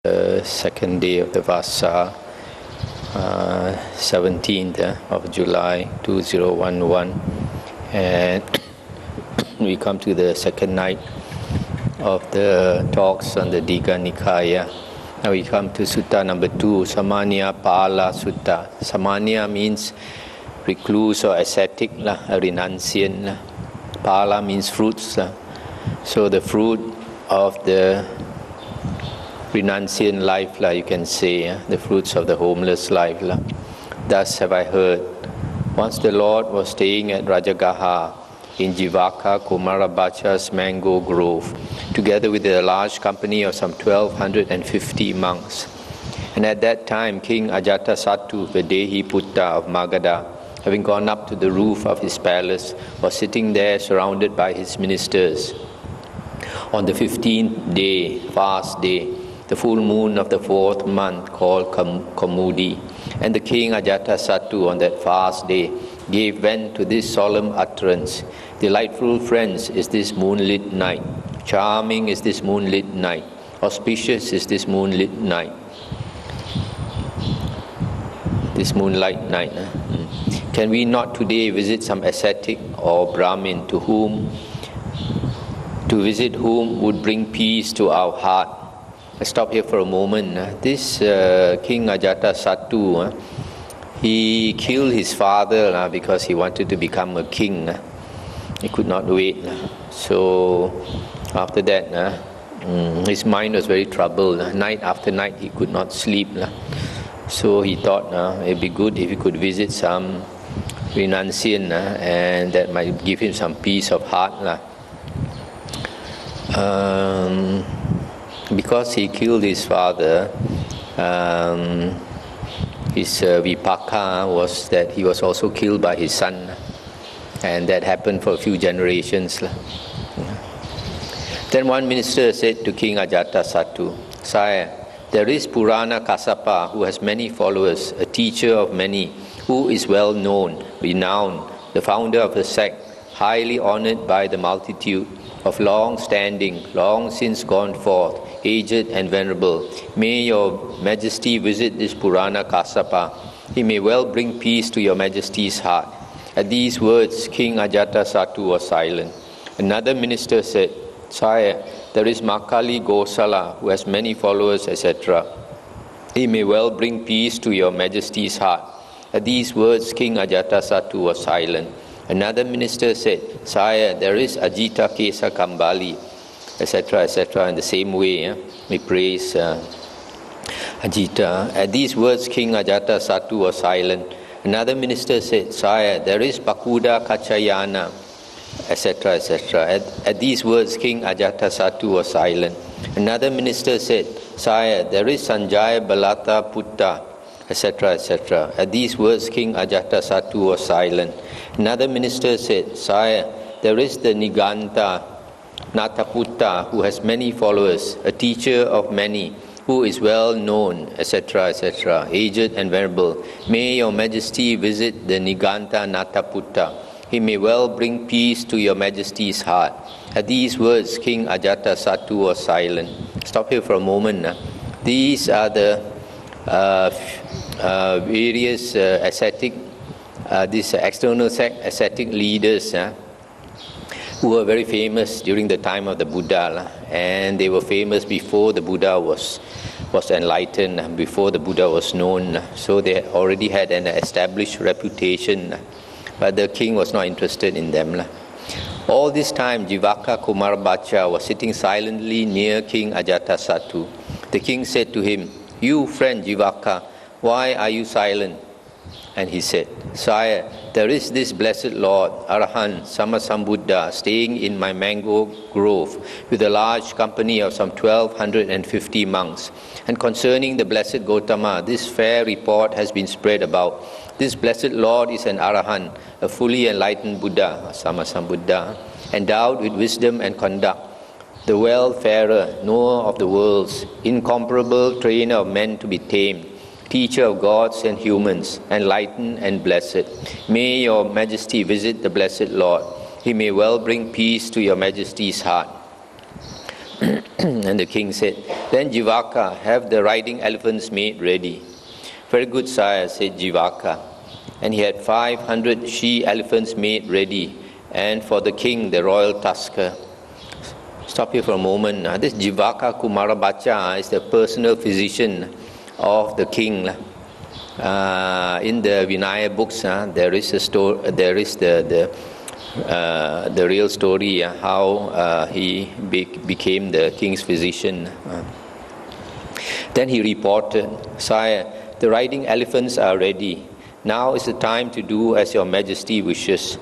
The second day of the Vasa, 17th of July 2011, and we come to the second night of the talks on the Digha Nikaya. Now we come to Sutta number 2, Samanya Pala Sutta. Samanya means recluse or ascetic, a renunciant. Pala means fruits. So the fruit of the renunciant life, you can say, the fruits of the homeless life. Thus have I heard. Once the Lord was staying at Rajagaha in Jivaka Kumarabhacha's mango grove, together with a large company of some 1,250 monks. And at that time, King Ajatasattu, the Dehi Putta of Magadha, having gone up to the roof of his palace, was sitting there surrounded by his ministers. On the 15th day, fast day, the full moon of the 4th month called Kamudi, and the king Ajatasattu on that fast day gave vent to this solemn utterance: "Delightful, friends, is this moonlit night. Charming is this moonlit night. Auspicious is this moonlit night." This moonlight night. Can we not today visit some ascetic or Brahmin to visit whom would bring peace to our heart? I stop here for a moment. This King Ajatasattu, he killed his father because he wanted to become a king. He could not wait. So after that, his mind was very troubled. Night after night he could not sleep. So he thought it would be good if he could visit some renunciant, and that might give him some peace of heart. Because he killed his father, his vipaka was that he was also killed by his son, and that happened for a few generations. Then one minister said to King Ajatasattu, "Sire, there is Purana Kassapa who has many followers, a teacher of many, who is well known, renowned, the founder of a sect, highly honored by the multitude, of long standing, long since gone forth, aged and venerable. May your majesty visit this Purana Kassapa. He may well bring peace to your majesty's heart." At these words, King Ajatasattu was silent. Another minister said, "Sire, there is Makali Gosala, who has many followers, etc. He may well bring peace to your majesty's heart." At these words, King Ajatasattu was silent. Another minister said, "Sire, there is Ajita Kesa Kambali, etc., etc." In the same way, we praise Ajita. At these words, King Ajatasattu was silent. Another minister said, "Sire, there is Pakuda Kachayana, etc., etc." At these words, King Ajatasattu was silent. Another minister said, "Sire, there is Sanjaya Balata Putta, etc., etc." At these words, King Ajatasattu was silent. Another minister said, "Sire, there is the Niganta Nataputta, who has many followers, a teacher of many, who is well known, etc., etc., aged and venerable. May your majesty visit the Niganta Nataputta. He may well bring peace to your majesty's heart." At these words, King Ajatasattu was silent. Stop here for a moment. These are the various ascetic, these external ascetic leaders who were very famous during the time of the Buddha, and they were famous before the Buddha was enlightened, before the Buddha was known. So they already had an established reputation, but the king was not interested in them. All this time, Jivaka Kumarabhacha was sitting silently near King Ajatasattu. The king said to him, "You, friend Jivaka, why are you silent?" And he said, "Sire, there is this blessed Lord, Arahant, Sammasambuddha, staying in my mango grove with a large company of some 1,250 monks. And concerning the blessed Gotama, this fair report has been spread about. This blessed Lord is an Arahant, a fully enlightened Buddha, Sammasambuddha, endowed with wisdom and conduct, the well-farer, knower of the worlds, incomparable trainer of men to be tamed, teacher of gods and humans, enlightened and blessed. May your majesty visit the blessed Lord. He may well bring peace to your majesty's heart." And the king said, "Then Jivaka, have the riding elephants made ready." "Very good, sire," said Jivaka. And he had 500 she-elephants made ready, and for the king the royal tusker. Stop here for a moment. This Jivaka Kumarabacha is the personal physician of the king. In the Vinaya books, there is a story. There is the real story how he became the king's physician. Then he reported, "Sire, the riding elephants are ready. Now is the time to do as your majesty wishes."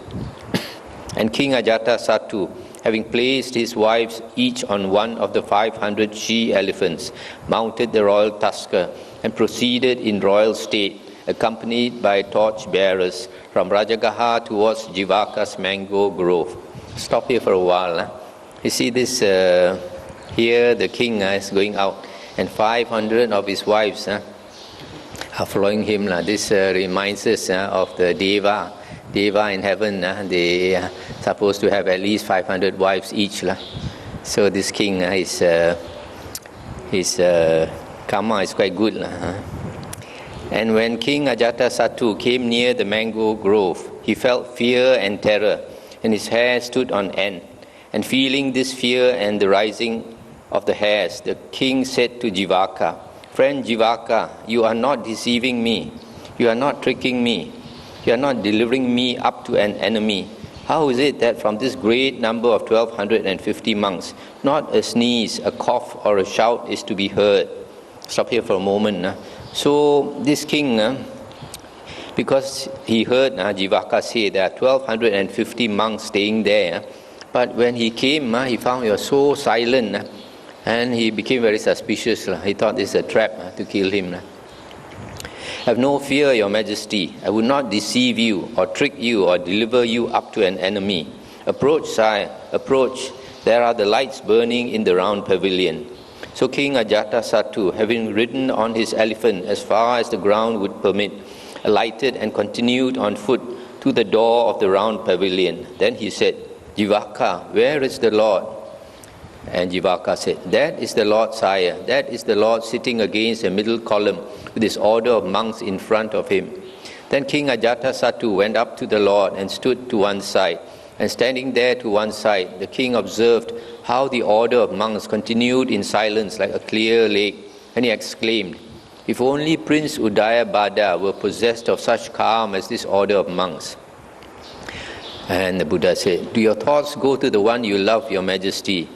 And King Ajatasattu, having placed his wives each on one of the 500 she-elephants, mounted the royal tusker and proceeded in royal state, accompanied by torch-bearers, from Rajagaha towards Jivaka's mango grove. Stop here for a while. You see this, here the king is going out, and 500 of his wives are following him. This reminds us of the Deva. Deva in heaven, they are supposed to have at least 500 wives each. So this king, his karma is quite good. And when King Ajatasattu came near the mango grove, he felt fear and terror, and his hair stood on end. And feeling this fear and the rising of the hairs, the king said to Jivaka, "Friend Jivaka, you are not deceiving me. You are not tricking me. You are not delivering me up to an enemy. How is it that from this great number of 1,250 monks, not a sneeze, a cough, or a shout is to be heard?" Stop here for a moment. So this king, because he heard Jivaka say there are 1,250 monks staying there, but when he came, he found you are so silent, and he became very suspicious. He thought this is a trap to kill him. "Have no fear, your majesty. I will not deceive you or trick you or deliver you up to an enemy. Approach, sire, approach. There are the lights burning in the round pavilion." So King Ajatasattu, having ridden on his elephant as far as the ground would permit, alighted and continued on foot to the door of the round pavilion. Then he said, "Jivaka, where is the Lord?" And Jivaka said, "That is the Lord, sire. That is the Lord sitting against the middle column with his order of monks in front of him." Then King Ajatasattu went up to the Lord and stood to one side. And standing there to one side, the king observed how the order of monks continued in silence like a clear lake. And he exclaimed, "If only Prince Udayabhadra were possessed of such calm as this order of monks." And the Buddha said, "Do your thoughts go to the one you love, your majesty?"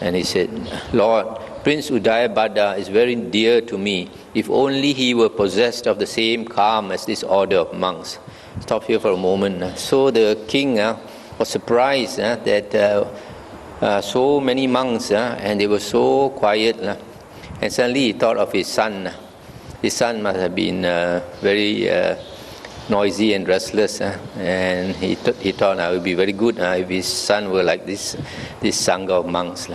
And he said, "Lord, Prince Udayabhadra is very dear to me. If only he were possessed of the same calm as this order of monks." Stop here for a moment. So the king was surprised that so many monks and they were so quiet. And suddenly he thought of his son. His son must have been very noisy and restless. And he thought it would be very good if his son were like this Sangha of monks.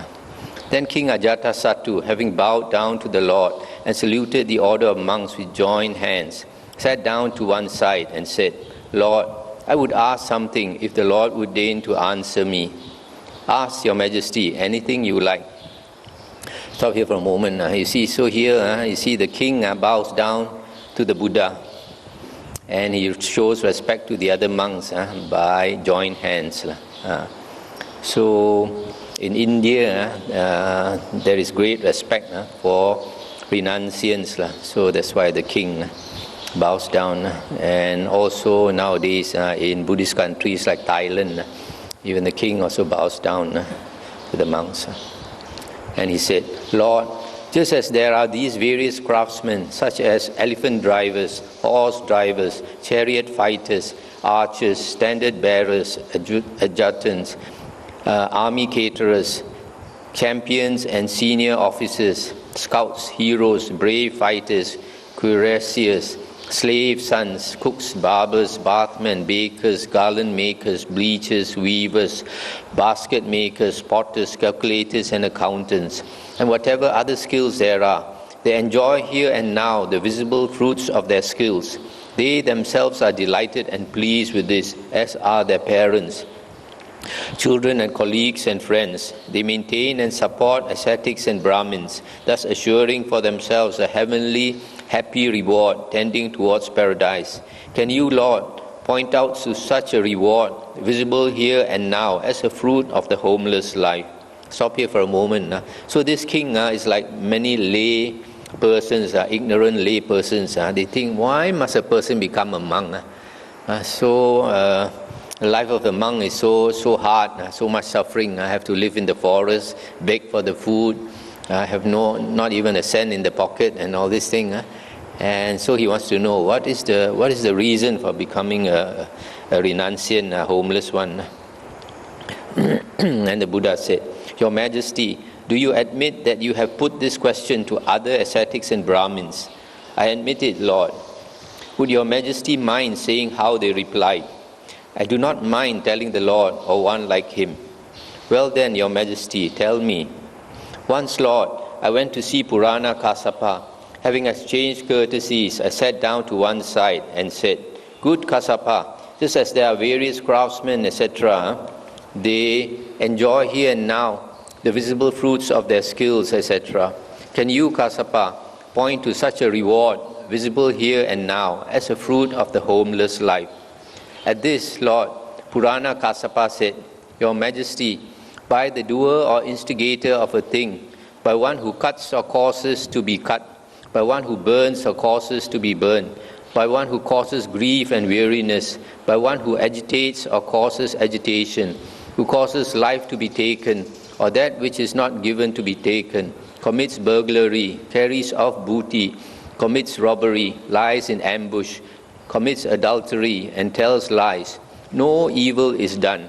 Then King Ajatasattu, having bowed down to the Lord and saluted the order of monks with joined hands, sat down to one side and said, "Lord, I would ask something if the Lord would deign to answer me." "Ask, your majesty, anything you like." Stop here for a moment. You see, so here you see the king bows down to the Buddha, and he shows respect to the other monks by joined hands. So in India, there is great respect for renunciants. So that's why the king bows down. And also nowadays in Buddhist countries like Thailand, even the king also bows down to the monks. And he said, "Lord, just as there are these various craftsmen, such as elephant drivers, horse drivers, chariot fighters, archers, standard bearers, adjutants, army caterers, champions and senior officers, scouts, heroes, brave fighters, cuirassiers, slave sons, cooks, barbers, bathmen, bakers, garland makers, bleachers, weavers, basket makers, potters, calculators, and accountants, and whatever other skills there are. They enjoy here and now the visible fruits of their skills. They themselves are delighted and pleased with this, as are their parents. children and colleagues and friends. They maintain and support ascetics and Brahmins, thus assuring for themselves a heavenly, happy reward tending towards paradise. Can you, Lord, point out to such a reward, visible here and now, as a fruit of the homeless life? Stop here for a moment. So this king is like many lay persons, ignorant lay persons. They think, why must a person become a monk? The life of a monk is so hard, so much suffering. I have to live in the forest, beg for the food, I have not even a cent in the pocket, and all this thing. And so he wants to know what is the reason for becoming a renunciant, a homeless one. And the Buddha said, Your Majesty, do you admit that you have put this question to other ascetics and Brahmins? I admit it, Lord. Would Your Majesty mind saying how they replied? I do not mind telling the Lord or one like him. Well then, Your Majesty, tell me. Once, Lord, I went to see Purana Kassapa. Having exchanged courtesies, I sat down to one side and said, Good Kassapa, just as there are various craftsmen, etc., they enjoy here and now the visible fruits of their skills, etc. Can you, Kassapa, point to such a reward, visible here and now, as a fruit of the homeless life? At this, Lord, Purana Kassapa said, Your Majesty, by the doer or instigator of a thing, by one who cuts or causes to be cut, by one who burns or causes to be burned, by one who causes grief and weariness, by one who agitates or causes agitation, who causes life to be taken, or that which is not given to be taken, commits burglary, carries off booty, commits robbery, lies in ambush, commits adultery, and tells lies, no evil is done.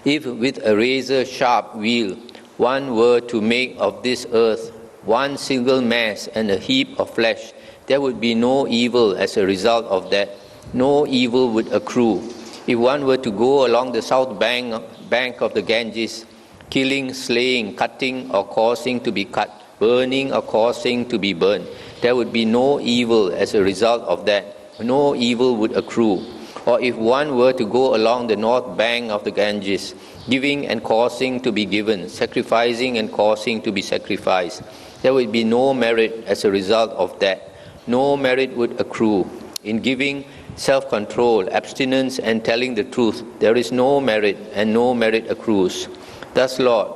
If with a razor-sharp wheel one were to make of this earth one single mass and a heap of flesh, there would be no evil as a result of that. No evil would accrue. If one were to go along the south bank of the Ganges, killing, slaying, cutting or causing to be cut, burning or causing to be burned, there would be no evil as a result of that. No evil would accrue. Or if one were to go along the north bank of the Ganges, giving and causing to be given, sacrificing and causing to be sacrificed, there would be no merit as a result of that. No merit would accrue. In giving, self-control, abstinence and telling the truth, there is no merit and no merit accrues. Thus, Lord,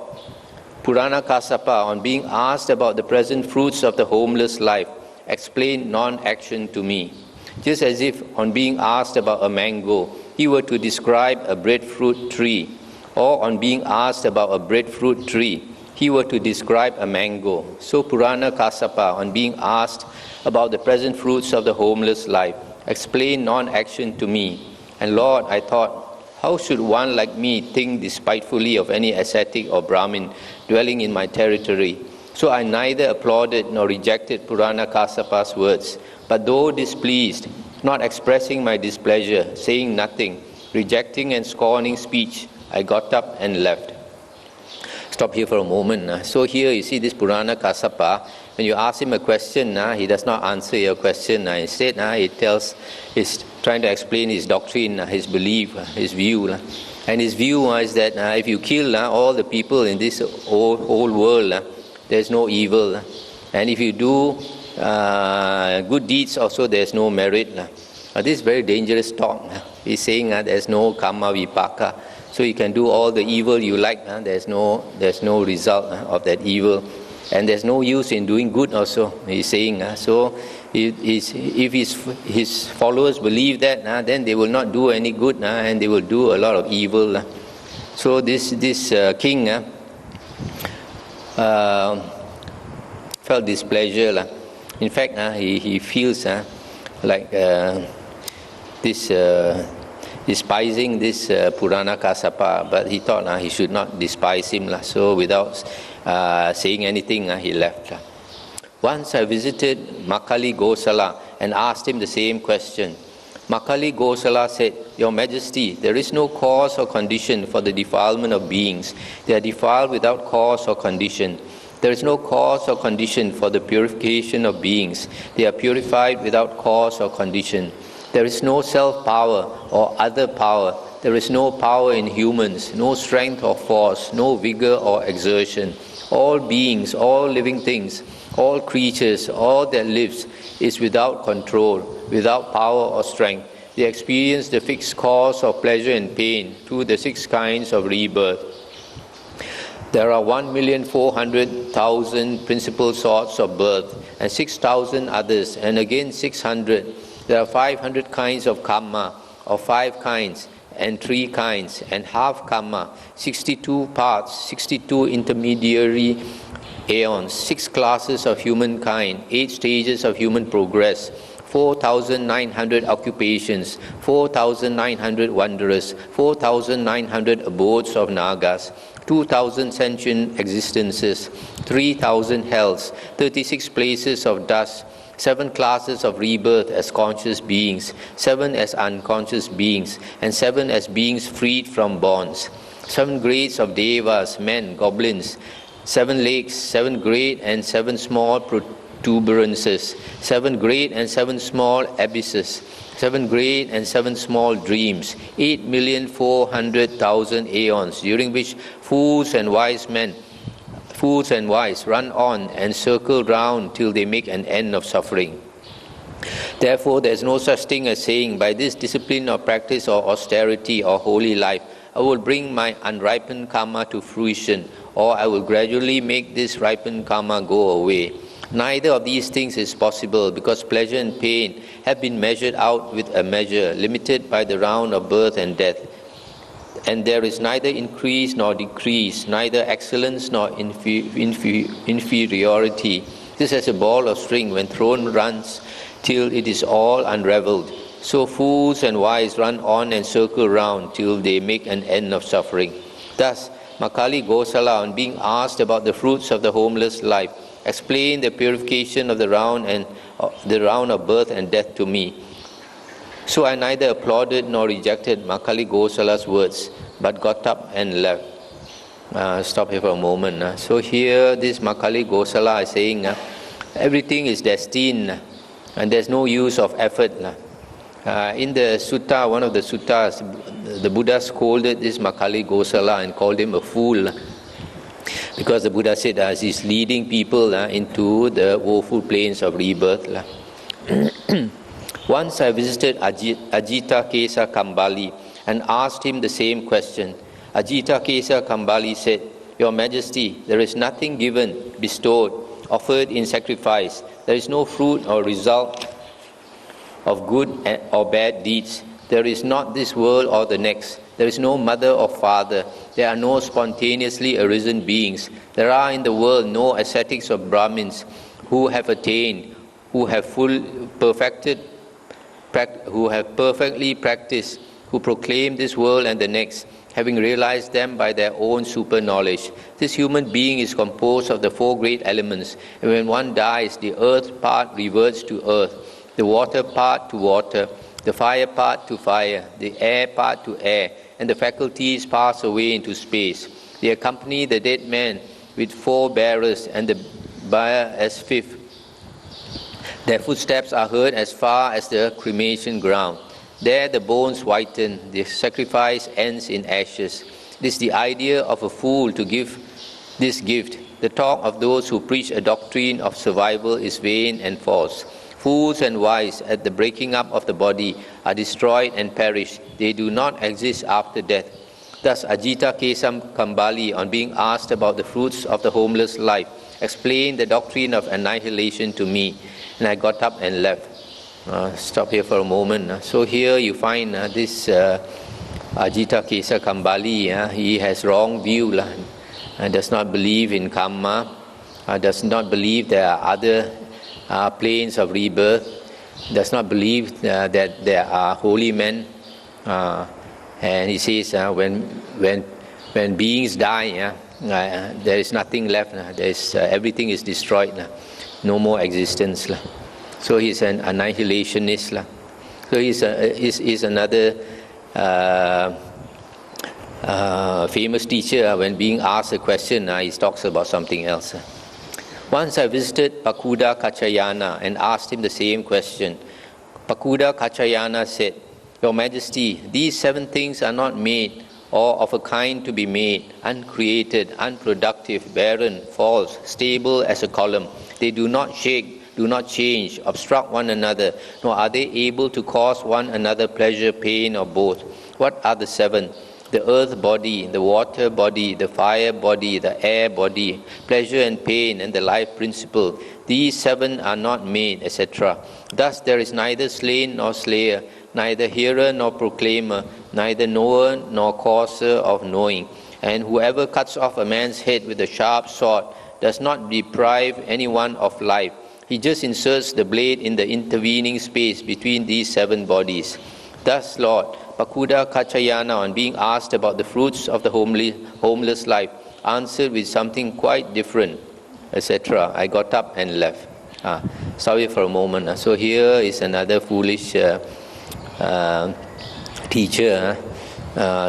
Purana Kassapa, on being asked about the present fruits of the homeless life, explained non-action to me. Just as if on being asked about a mango, he were to describe a breadfruit tree, or on being asked about a breadfruit tree, he were to describe a mango. So Purana Kassapa, on being asked about the present fruits of the homeless life, explained non-action to me. And Lord, I thought, how should one like me think despitefully of any ascetic or Brahmin dwelling in my territory? So I neither applauded nor rejected Purana Kassapa's words, but though displeased, not expressing my displeasure, saying nothing, rejecting and scorning speech, I got up and left. Stop here for a moment. So here you see this Purana Kassapa, when you ask him a question, he does not answer your question. Instead, he's trying to explain his doctrine, his belief, his view. And his view is that if you kill all the people in this whole world, there's no evil. And if you do good deeds also, there's no merit. This is very dangerous talk. He's saying there's no karma vipaka. So you can do all the evil you like. There's no result of that evil. And there's no use in doing good also, he's saying. So if his followers believe that, then they will not do any good, and they will do a lot of evil. So this king felt displeasure. In fact, he feels like despising this Purana Kassapa, but he thought he should not despise him. So without saying anything, he left. Once I visited Makali Gosala and asked him the same question. Makali Gosala said, Your Majesty, there is no cause or condition for the defilement of beings. They are defiled without cause or condition. There is no cause or condition for the purification of beings. They are purified without cause or condition. There is no self-power or other power There is no power in humans, no strength or force, no vigor or exertion. All beings, all living things, all creatures, all that lives is without control, without power or strength. They experience the fixed cause of pleasure and pain through the 6 kinds of rebirth. There are 1,400,000 principal sorts of birth and 6,000 others, and again 600. There are 500 kinds of karma, of 5 kinds and 3 kinds, and half karma, 62 parts, 62 intermediary aeons, 6 classes of humankind, 8 stages of human progress, 4,900 occupations, 4,900 wanderers, 4,900 abodes of Nagas, 2,000 sentient existences, 3,000 hells, 36 places of dust, 7 classes of rebirth as conscious beings, 7 as unconscious beings, and 7 as beings freed from bonds, 7 grades of devas, men, goblins, 7 lakes, 7 great and 7 small protuberances, 7 great and 7 small abysses, 7 great and 7 small dreams, 8,400,000 aeons, during which fools and wise run on and circle round till they make an end of suffering. Therefore, there is no such thing as saying, by this discipline or practice or austerity or holy life, I will bring my unripened karma to fruition, or I will gradually make this ripened karma go away. Neither of these things is possible, because pleasure and pain have been measured out with a measure, limited by the round of birth and death. And there is neither increase nor decrease, neither excellence nor inferiority. This as a ball of string, when thrown, runs till it is all unravelled. So fools and wise run on and circle round till they make an end of suffering. Thus, Makali Gosala, on being asked about the fruits of the homeless life, explained the purification of the round of birth and death to me. So I neither applauded nor rejected Makali Gosala's words, but got up and left. Stop here for a moment. So here this Makali Gosala is saying, everything is destined and there's no use of effort. In the sutta, one of the suttas, the Buddha scolded this Makali Gosala and called him a fool, because the Buddha said he's leading people into the woeful plains of rebirth. Once I visited Ajita Kesa Kambali and asked him the same question. Ajita Kesa Kambali said, Your Majesty, there is nothing given, bestowed, offered in sacrifice. There is no fruit or result of good or bad deeds. There is not this world or the next. There is no mother or father. There are no spontaneously arisen beings. There are in the world no ascetics or Brahmins who have attained, who have perfectly practiced, who proclaim this world and the next, having realized them by their own super knowledge. This human being is composed of the 4 great elements, and when one dies, the earth part reverts to earth, the water part to water, the fire part to fire, the air part to air, and the faculties pass away into space. They accompany the dead man with 4 bearers, and the bier as 5th. Their footsteps are heard as far as the cremation ground. There the bones whiten, the sacrifice ends in ashes. This is the idea of a fool to give this gift. The talk of those who preach a doctrine of survival is vain and false. Fools and wise, at the breaking up of the body, are destroyed and perish. They do not exist after death. Thus, Ajita Kesam Kambali, on being asked about the fruits of the homeless life, explained the doctrine of annihilation to me, and I got up and left. Stop here for a moment. So here you find this Ajita Kesa Kambali, he has wrong view, does not believe in karma, does not believe there are other planes of rebirth, does not believe that there are holy men, and he says when beings die, there is nothing left. Everything is destroyed. No more existence. So he's an annihilationist. So he's another famous teacher. When being asked a question, he talks about something else. Once I visited Pakuda Kachayana and asked him the same question. Pakuda Kachayana said, Your Majesty, these 7 things are not made or of a kind to be made, uncreated, unproductive, barren, false, stable as a column. They do not shake, do not change, obstruct one another, nor are they able to cause one another pleasure, pain, or both. What are the 7? The earth body, the water body, the fire body, the air body, pleasure and pain, and the life principle. These 7 are not made, etc. Thus there is neither slain nor slayer, neither hearer nor proclaimer, neither knower nor causer of knowing. And whoever cuts off a man's head with a sharp sword does not deprive anyone of life. He just inserts the blade in the intervening space between these 7 bodies. Thus, Lord, Pakuda Kachayana, on being asked about the fruits of the homeless life, answered with something quite different, etc. I got up and left. Sorry for a moment. So here is another foolish teacher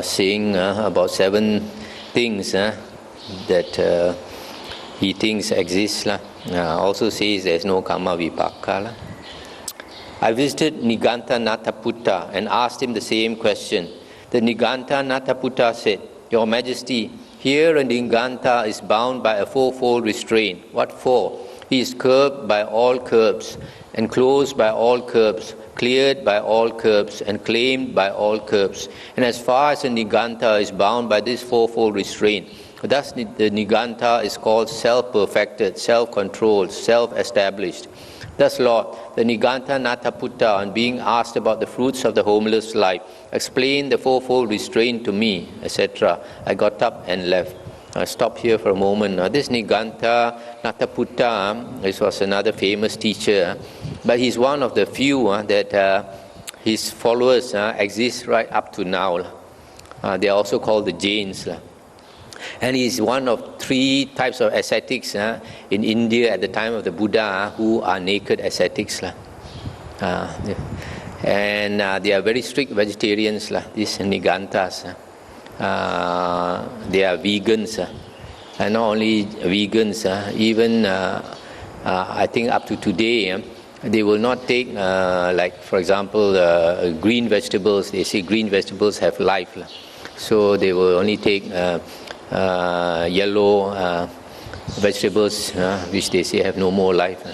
saying about 7 things that he thinks exist. Also says there is no karma vipaka. I visited Niganta Nataputta and asked him the same question. The Niganta Nataputta said, Your Majesty, here a Niganta is bound by a 4-fold restraint. What for? He is curbed by all curbs, enclosed by all curbs, cleared by all curbs, and claimed by all curbs. And as far as a Niganta is bound by this 4-fold restraint, thus the Niganta is called self-perfected, self-controlled, self-established. Thus, Lord, the Niganta Nataputta, on being asked about the fruits of the homeless life, explained the 4-fold restraint to me, etc. I got up and left. I stopped here for a moment. This Niganta Nataputta, this was another famous teacher, but he's one of the few that his followers exist right up to now. They are also called the Jains. And he is one of 3 types of ascetics in India at the time of the Buddha who are naked ascetics. And they are very strict vegetarians, these Nigantas. They are vegans. And not only vegans, even I think up to today, they will not take, like for example, green vegetables. They say green vegetables have life. So they will only take yellow vegetables, which they say have no more life.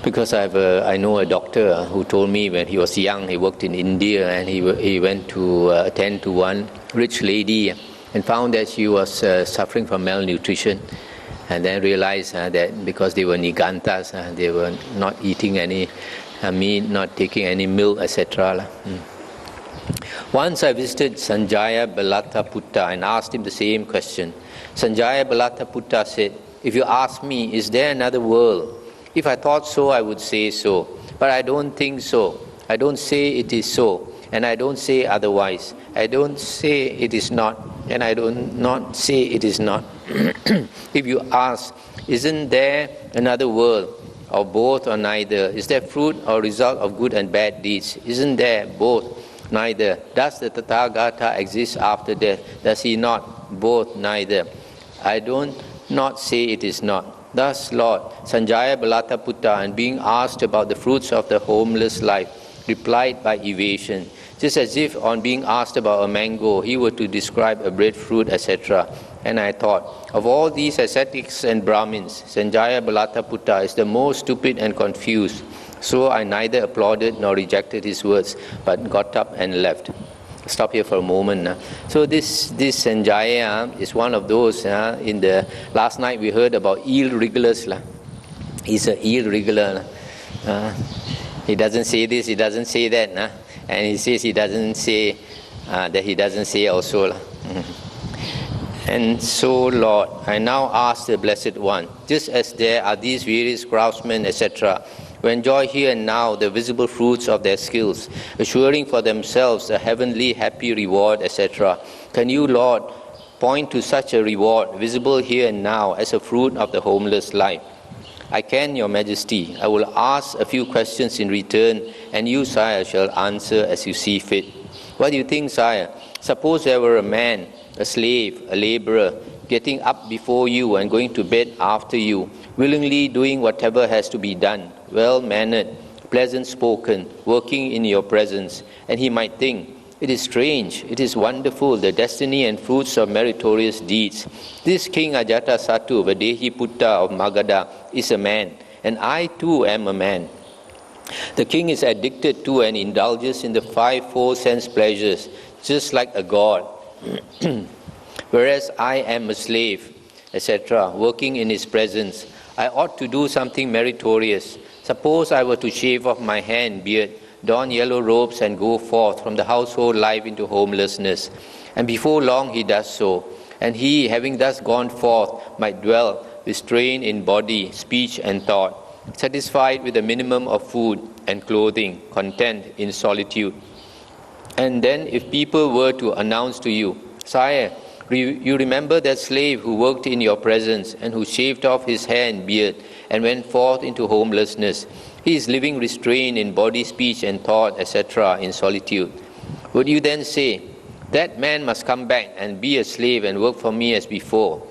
Because I know a doctor who told me when he was young, he worked in India, and he went to attend to one rich lady and found that she was suffering from malnutrition, and then realized that because they were Nigantas, they were not eating any meat, not taking any milk, etc. Once I visited Sanjaya Balata Putta and asked him the same question. Sanjaya Balata Putta said, If you ask me, is there another world? If I thought so, I would say so. But I don't think so. I don't say it is so. And I don't say otherwise. I don't say it is not. And I do not say it is not. If you ask, isn't there another world? Or both or neither? Is there fruit or result of good and bad deeds? Isn't there both? Neither. Does the Tathagata exist after death? Does he not? Both, neither. I don't not say it is not. Thus, Lord, Sanjaya Balata Putta, and being asked about the fruits of the homeless life, replied by evasion, just as if on being asked about a mango, he were to describe a breadfruit, etc. And I thought, of all these ascetics and Brahmins, Sanjaya Balata Putta is the most stupid and confused. So I neither applauded nor rejected his words, but got up and left. Stop here for a moment. So this Sanjaya is one of those. In the last night we heard about eel wrigglers. He's an eel wriggler. He doesn't say this, he doesn't say that, and he says he doesn't say that he doesn't say also. And so, Lord, I now ask the Blessed One, just as there are these various craftsmen, etc., who enjoy here and now the visible fruits of their skills, assuring for themselves a heavenly happy reward, etc. Can you, Lord, point to such a reward, visible here and now, as a fruit of the homeless life? I can, Your Majesty. I will ask a few questions in return, and you, Sire, shall answer as you see fit. What do you think, Sire? Suppose there were a man, a slave, a laborer, getting up before you and going to bed after you, willingly doing whatever has to be done, well-mannered, pleasant spoken, working in your presence, and he might think, it is strange, it is wonderful, the destiny and fruits of meritorious deeds. This King Ajatasattu, Vadehi Putta of Magadha, is a man, and I too am a man. The king is addicted to and indulges in the 5 four sense pleasures, just like a god. Whereas I am a slave, etc., working in his presence. I ought to do something meritorious. Suppose I were to shave off my hair and beard, don yellow robes and go forth from the household life into homelessness. And before long he does so. And he, having thus gone forth, might dwell restrained in body, speech and thought, satisfied with a minimum of food and clothing, content in solitude. And then if people were to announce to you, Sire, you remember that slave who worked in your presence and who shaved off his hair and beard and went forth into homelessness. He is living restrained in body, speech and thought, etc., in solitude. Would you then say, that man must come back and be a slave and work for me as before?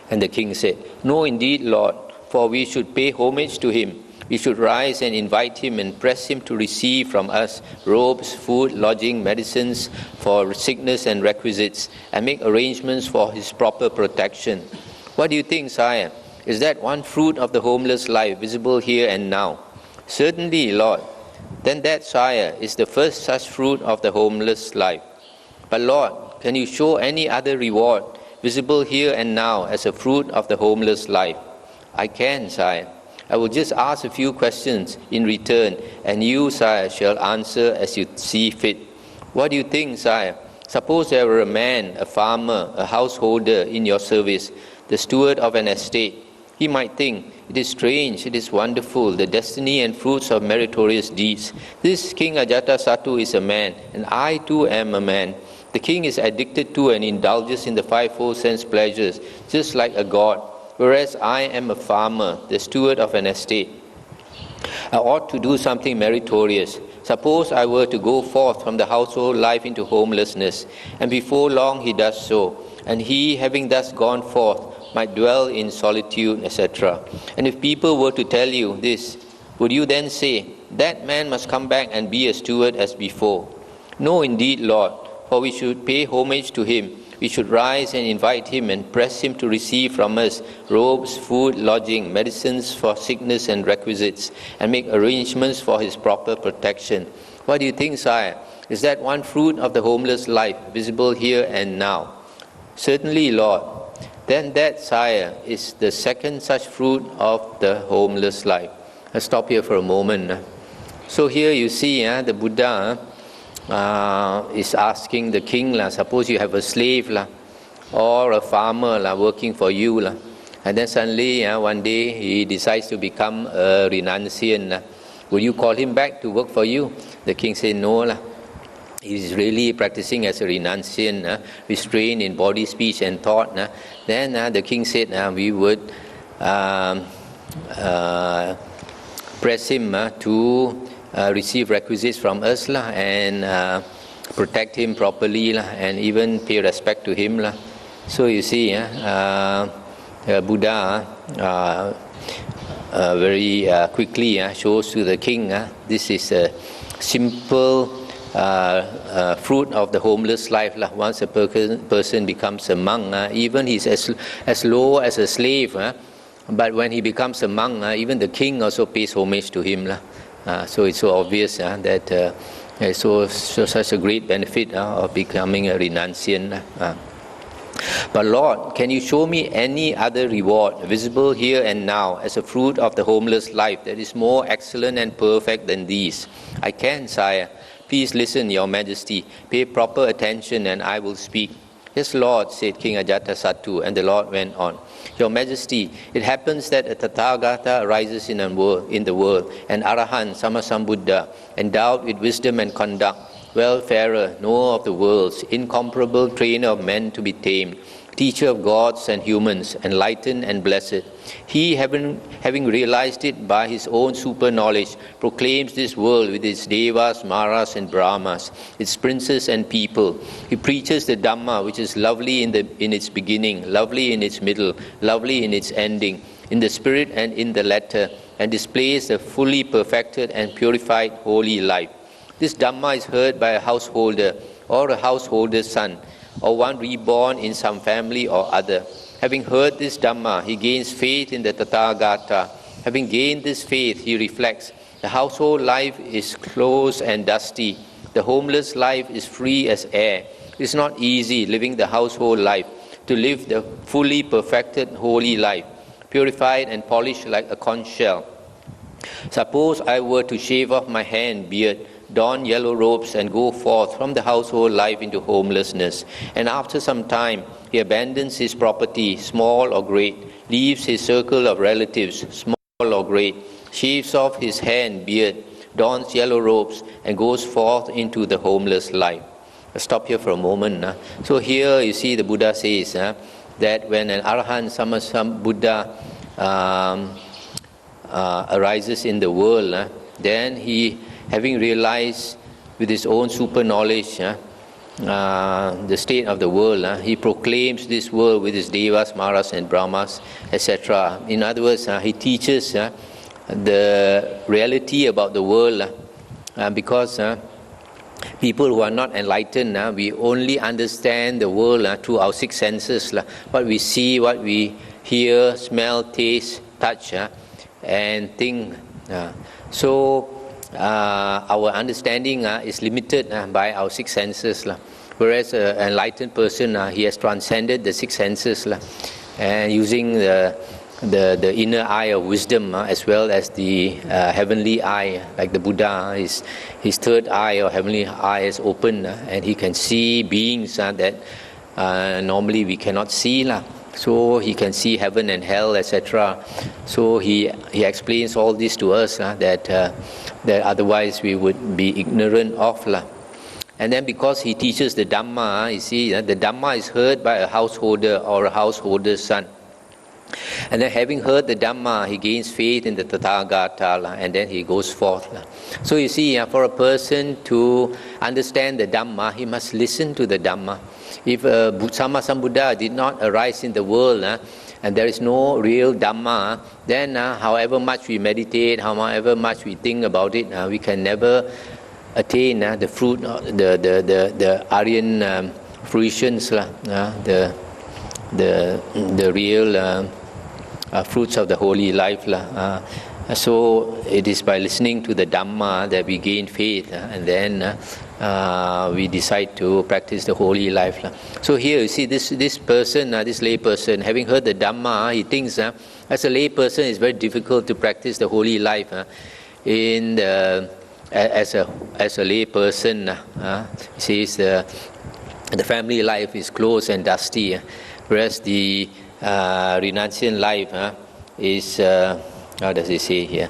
And the king said, no, indeed, Lord, for we should pay homage to him. We should rise and invite him and press him to receive from us robes, food, lodging, medicines for sickness and requisites, and make arrangements for his proper protection. What do you think, Sire? Is that one fruit of the homeless life visible here and now? Certainly, Lord. Then that, Sire, is the first such fruit of the homeless life. But Lord, can you show any other reward visible here and now as a fruit of the homeless life? I can, Sire. I will just ask a few questions in return, and you, Sire, shall answer as you see fit. What do you think, Sire? Suppose there were a man, a farmer, a householder in your service, the steward of an estate. He might think, it is strange, it is wonderful, the destiny and fruits of meritorious deeds. This King Ajatasattu is a man, and I too am a man. The king is addicted to and indulges in the 5 four sense pleasures, just like a god, whereas I am a farmer, the steward of an estate. I ought to do something meritorious. Suppose I were to go forth from the household life into homelessness, and before long he does so, and he, having thus gone forth, might dwell in solitude, etc. And if people were to tell you this, would you then say, that man must come back and be a steward as before? No, indeed, Lord, for we should pay homage to him. We should rise and invite him and press him to receive from us robes, food, lodging, medicines for sickness and requisites, and make arrangements for his proper protection. What do you think, Sire? Is that one fruit of the homeless life visible here and now? Certainly, Lord. Then that, Sire, is the second such fruit of the homeless life. I'll stop here for a moment. So here you see the Buddha is asking the king, suppose you have a slave or a farmer working for you, and then suddenly one day he decides to become a renunciant. Will you call him back to work for you? The king said, no. He's really practicing as a renunciant, restrained in body, speech and thought. Then the king said we would press him to receive requisites from us and protect him properly and even pay respect to him. So you see, Buddha very quickly shows to the king this is a simple fruit of the homeless life. Once a person becomes a monk, even he's as low as a slave, but when he becomes a monk, even the king also pays homage to him. So it's so obvious that there's such a great benefit of becoming a renunciant. But Lord, can you show me any other reward visible here and now as a fruit of the homeless life that is more excellent and perfect than these? I can, Sire. Please listen, Your Majesty. Pay proper attention and I will speak. Yes, Lord, said King Ajatasattu, and the Lord went on. Your Majesty, it happens that a Tathagata arises in the world, an Arahant, Sammasambuddha, endowed with wisdom and conduct, wayfarer, knower of the worlds, incomparable trainer of men to be tamed, teacher of gods and humans, enlightened and blessed. He, having realized it by his own super knowledge, proclaims this world with its devas, maras and brahmas, its princes and people. He preaches the Dhamma, which is lovely in its beginning, lovely in its middle, lovely in its ending, in the spirit and in the letter, and displays a fully perfected and purified holy life. This Dhamma is heard by a householder or a householder's son, or one reborn in some family or other. Having heard this Dhamma, he gains faith in the Tathagata. Having gained this faith, he reflects, the household life is close and dusty. The homeless life is free as air. It is not easy living the household life, to live the fully perfected holy life, purified and polished like a conch shell. Suppose I were to shave off my hair and beard, don yellow robes, and go forth from the household life into homelessness, and after some time he abandons his property, small or great, leaves his circle of relatives, small or great, shaves off his hair and beard, dons yellow robes, and goes forth into the homeless life. I'll stop here for a moment. So here you see the Buddha says that when an Arahant, some Buddha arises in the world, then he, having realized with his own super knowledge the state of the world, he proclaims this world with his Devas, Maras and Brahmas, etc. In other words, he teaches the reality about the world, because people who are not enlightened, we only understand the world through our six senses, what we see, what we hear, smell, taste, touch, and think. So our understanding is limited by our six senses, whereas an enlightened person, he has transcended the six senses, and using the inner eye of wisdom, as well as the heavenly eye, like the Buddha, his third eye or heavenly eye is open, and he can see beings that normally we cannot see. So he can see heaven and hell, etc. So he explains all this to us that otherwise we would be ignorant of. And then because he teaches the Dhamma, you see, the Dhamma is heard by a householder or a householder's son. And then having heard the Dhamma, he gains faith in the Tathagata, and then he goes forth. So you see, for a person to understand the Dhamma, he must listen to the Dhamma. If Sammasambuddha did not arise in the world, and there is no real Dhamma, then however much we meditate, however much we think about it, we can never attain the fruit, the Aryan fruitions, the real fruits of the holy life. So it is by listening to the Dhamma that we gain faith, and then we decide to practice the holy life. So here you see this person, this lay person, having heard the Dhamma, he thinks as a lay person it's very difficult to practice the holy life. As a lay person, he says the family life is close and dusty, whereas the renunciant life is, how does he say here?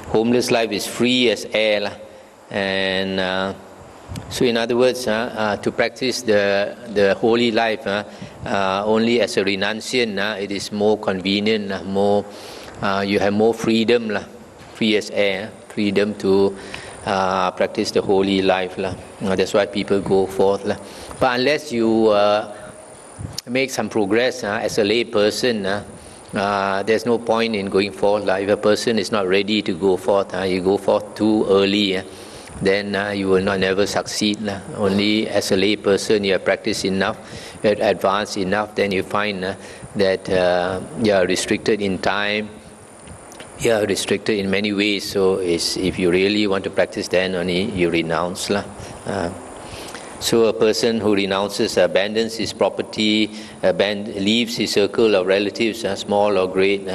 Homeless life is free as air, and so in other words, to practice the holy life only as a renunciant, it is more convenient, more you have more freedom, free as air, freedom to practice the holy life. That's why people go forth. But unless you make some progress as a lay person, there's no point in going forth. If a person is not ready to go forth, you go forth too early, then you will never succeed. Only as a lay person you have practiced enough, you have advanced enough, then you find that you are restricted in time, you are restricted in many ways. So if you really want to practice, then only you renounce. So a person who renounces, abandons his property, leaves his circle of relatives, small or great,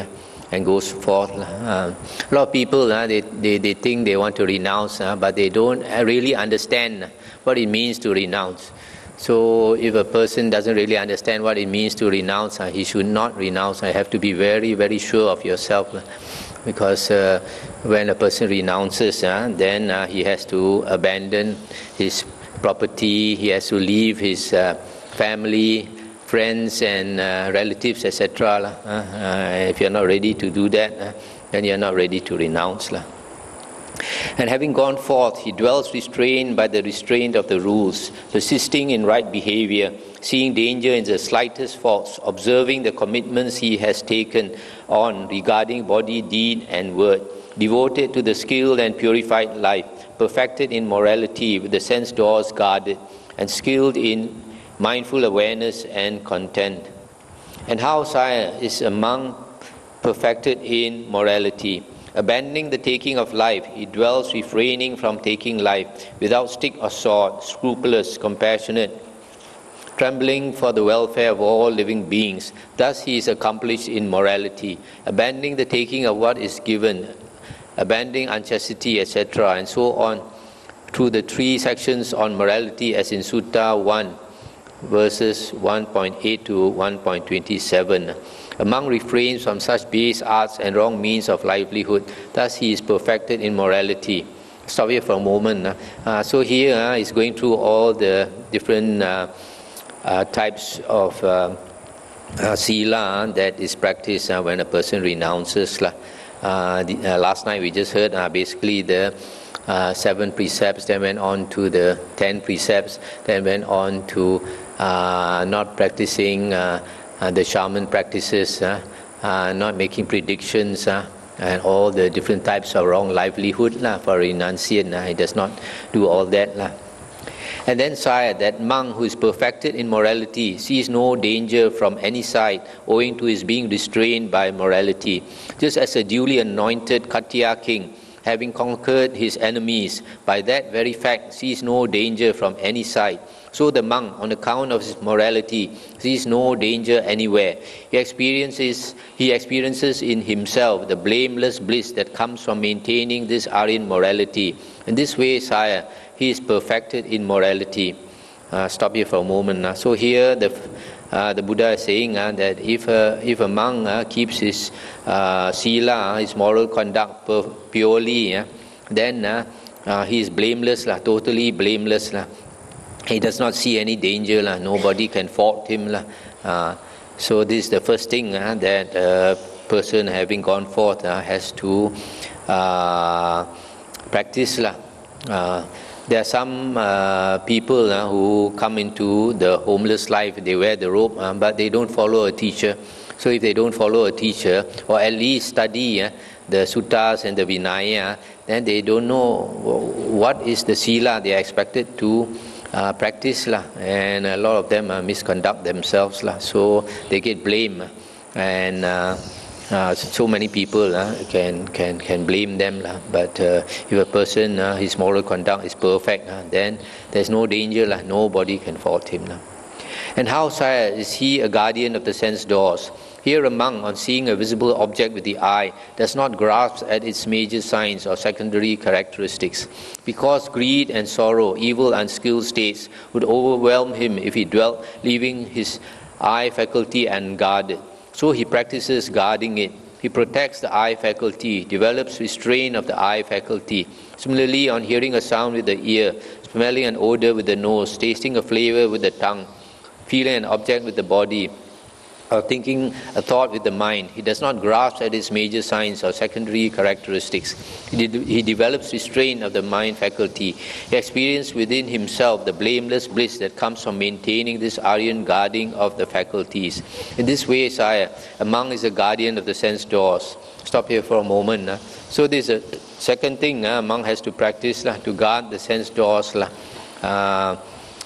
and goes forth. A lot of people, they think they want to renounce, but they don't really understand what it means to renounce. So if a person doesn't really understand what it means to renounce, he should not renounce. You have to be very, very sure of yourself. Because when a person renounces, then he has to abandon his property, he has to leave his family, friends and relatives, etc. If you are not ready to do that, then you are not ready to renounce. And having gone forth, he dwells restrained by the restraint of the rules, persisting in right behavior, seeing danger in the slightest faults, observing the commitments he has taken on regarding body, deed, and word, devoted to the skilled and purified life, perfected in morality with the sense doors guarded, and skilled in mindful awareness and content. And how, sire, is a monk perfected in morality? Abandoning the taking of life, he dwells refraining from taking life, without stick or sword, scrupulous, compassionate, trembling for the welfare of all living beings. Thus he is accomplished in morality, abandoning the taking of what is given, abandoning unchastity, etc., and so on, through the 3 sections on morality as in Sutta 1, verses 1.8 to 1.27. A monk refrains from such base arts and wrong means of livelihood. Thus he is perfected in morality. Stop here for a moment. So here is going through all the different types of sila that is practiced when a person renounces. Last night we just heard basically the 7 precepts, then went on to the 10 precepts, then went on to not practicing the shaman practices, not making predictions, and all the different types of wrong livelihood for a renunciant. He does not do all that. And then, sire, that monk who is perfected in morality sees no danger from any side owing to his being restrained by morality. Just as a duly anointed Katya king, having conquered his enemies, by that very fact sees no danger from any side, so the monk, on account of his morality, sees no danger anywhere. He experiences in himself the blameless bliss that comes from maintaining this Aryan morality. In this way, sire, he is perfected in morality. Stop here for a moment. So here the Buddha is saying that if a monk keeps his sila, his moral conduct purely, then he is blameless, totally blameless. He does not see any danger, nobody can fault him. So this is the first thing that a person having gone forth has to practice. There are some people who come into the homeless life, they wear the robe, but they don't follow a teacher. So if they don't follow a teacher, or at least study the suttas and the Vinaya, then they don't know what is the sila they are expected to practice, and a lot of them misconduct themselves, so they get blamed, and so many people can blame them, but if a person his moral conduct is perfect, then there's no danger, nobody can fault him. And how, sire, is he a guardian of the sense doors? Here a monk, on seeing a visible object with the eye, does not grasp at its major signs or secondary characteristics, because greed and sorrow, evil unskilled states, would overwhelm him if he dwelt, leaving his eye faculty unguarded. So he practices guarding it. He protects the eye faculty, develops restraint of the eye faculty. Similarly, on hearing a sound with the ear, smelling an odor with the nose, tasting a flavor with the tongue, feeling an object with the body, or thinking a thought with the mind, he does not grasp at its major signs or secondary characteristics. He develops restraint of the mind faculty. He experiences within himself the blameless bliss that comes from maintaining this Aryan guarding of the faculties. In this way, sire, a monk is a guardian of the sense doors. Stop here for a moment. So this is a second thing a monk has to practice, to guard the sense doors.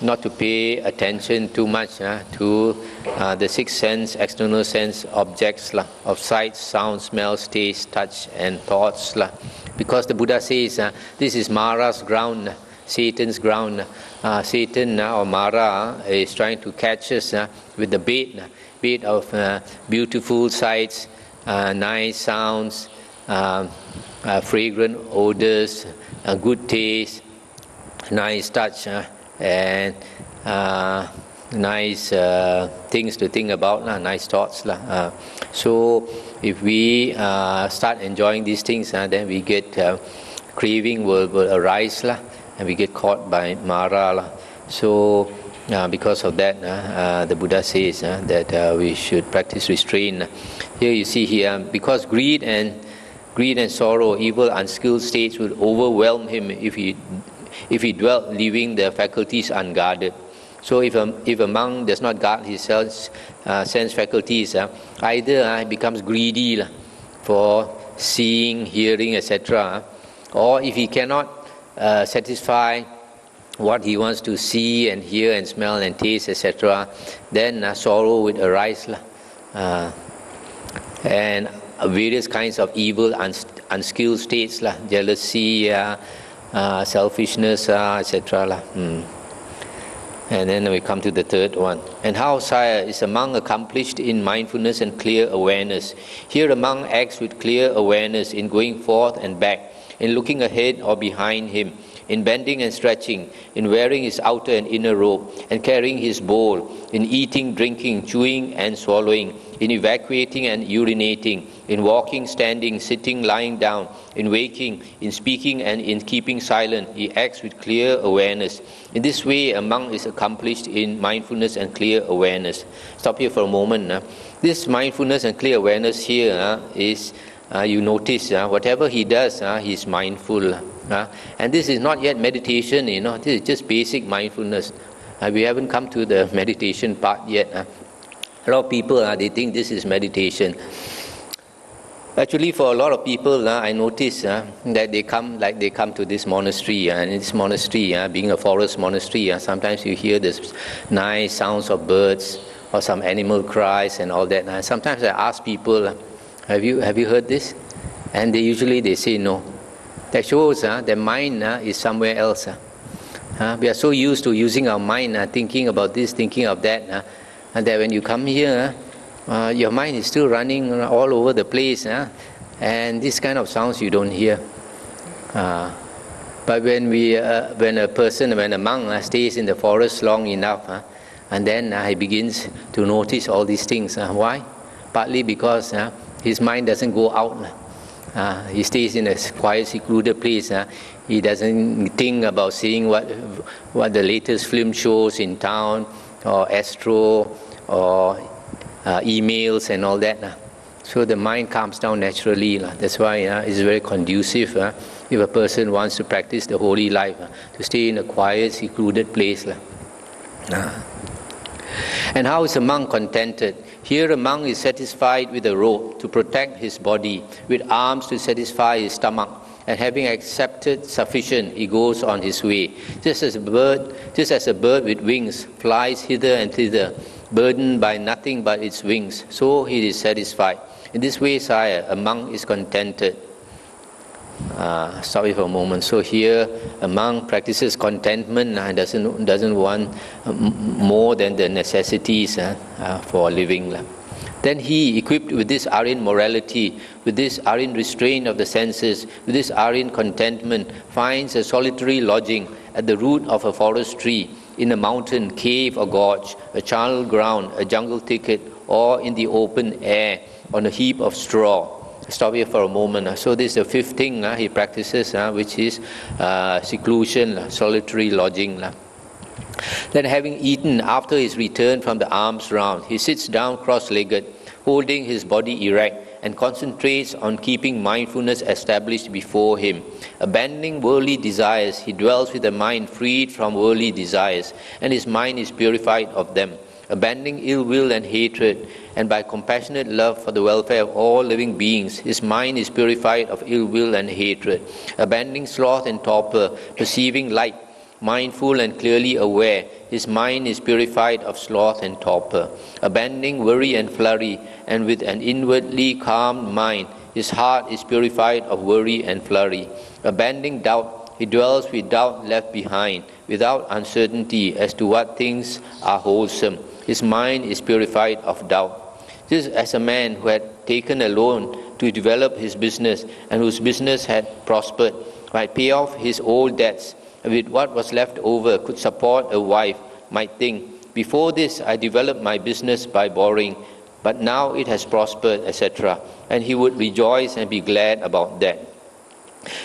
Not to pay attention too much to the 6 sense, external sense objects of sight, sound, smell, taste, touch, and thoughts. Because the Buddha says this is Mara's ground, Satan's ground. Satan or Mara is trying to catch us with the bait of beautiful sights, nice sounds, fragrant odors, good taste, nice touch, and nice things to think about, nice thoughts. So if we start enjoying these things, then we get craving will arise, and we get caught by Mara. So because of that, the Buddha says that we should practice restraint. Here you see here, because greed and sorrow, evil, unskilled states would overwhelm him if he dwelt, leaving the faculties unguarded. So if a monk does not guard his sense faculties, either he becomes greedy for seeing, hearing, etc., or if he cannot satisfy what he wants to see and hear and smell and taste, etc., then sorrow would arise, and various kinds of evil, unskilled states, jealousy, selfishness, etc. And then we come to the third one. And how, sire, is a monk accomplished in mindfulness and clear awareness? Here a monk acts with clear awareness in going forth and back, in looking ahead or behind him, in bending and stretching, in wearing his outer and inner robe, and carrying his bowl, in eating, drinking, chewing and swallowing, in evacuating and urinating, in walking, standing, sitting, lying down, in waking, in speaking and in keeping silent. He acts with clear awareness. In this way, a monk is accomplished in mindfulness and clear awareness. Stop here for a moment. This mindfulness and clear awareness here is, you notice, whatever he does, he's mindful. And this is not yet meditation, this is just basic mindfulness. We haven't come to the meditation part yet. A lot of people, they think this is meditation. Actually, for a lot of people, I notice that they come to this monastery, and in this monastery, being a forest monastery, sometimes you hear this nice sounds of birds or some animal cries and all that. Sometimes I ask people, have you heard this? And they say no. That shows their mind is somewhere else. We are so used to using our mind, thinking about this, thinking of that, and that when you come here, your mind is still running all over the place, and this kind of sounds you don't hear. But when a monk stays in the forest long enough, and then he begins to notice all these things. Why? Partly because his mind doesn't go out. He stays in a quiet, secluded place. He doesn't think about seeing what the latest film shows in town, or astro, or emails and all that. So the mind calms down naturally. That's why it's very conducive if a person wants to practice the holy life, to stay in a quiet, secluded place. And how is a monk contented? Here a monk is satisfied with a robe to protect his body, with arms to satisfy his stomach, and having accepted sufficient, he goes on his way. Just as a bird with wings flies hither and thither, burdened by nothing but its wings, so he is satisfied. In this way, sire, a monk is contented. Stop it for a moment. So here, a monk practices contentment and doesn't want more than the necessities for living. Then he, equipped with this Aryan morality, with this Aryan restraint of the senses, with this Aryan contentment, finds a solitary lodging at the root of a forest tree, in a mountain, cave or gorge, a charnel ground, a jungle thicket, or in the open air, on a heap of straw. Stop here for a moment. So this is the fifth thing he practices, which is seclusion, solitary lodging. Then having eaten, after his return from the alms round, he sits down cross-legged, holding his body erect, and concentrates on keeping mindfulness established before him. Abandoning worldly desires, he dwells with a mind freed from worldly desires, and his mind is purified of them. Abandoning ill will and hatred, and by compassionate love for the welfare of all living beings, his mind is purified of ill will and hatred. Abandoning sloth and torpor, perceiving light, mindful and clearly aware, his mind is purified of sloth and torpor. Abandoning worry and flurry, and with an inwardly calmed mind, his heart is purified of worry and flurry. Abandoning doubt, he dwells with doubt left behind, without uncertainty as to what things are wholesome. His mind is purified of doubt. Just as a man who had taken a loan to develop his business, and whose business had prospered, might pay off his old debts, and with what was left over could support a wife, might think, before this I developed my business by borrowing, but now it has prospered, etc. And he would rejoice and be glad about that.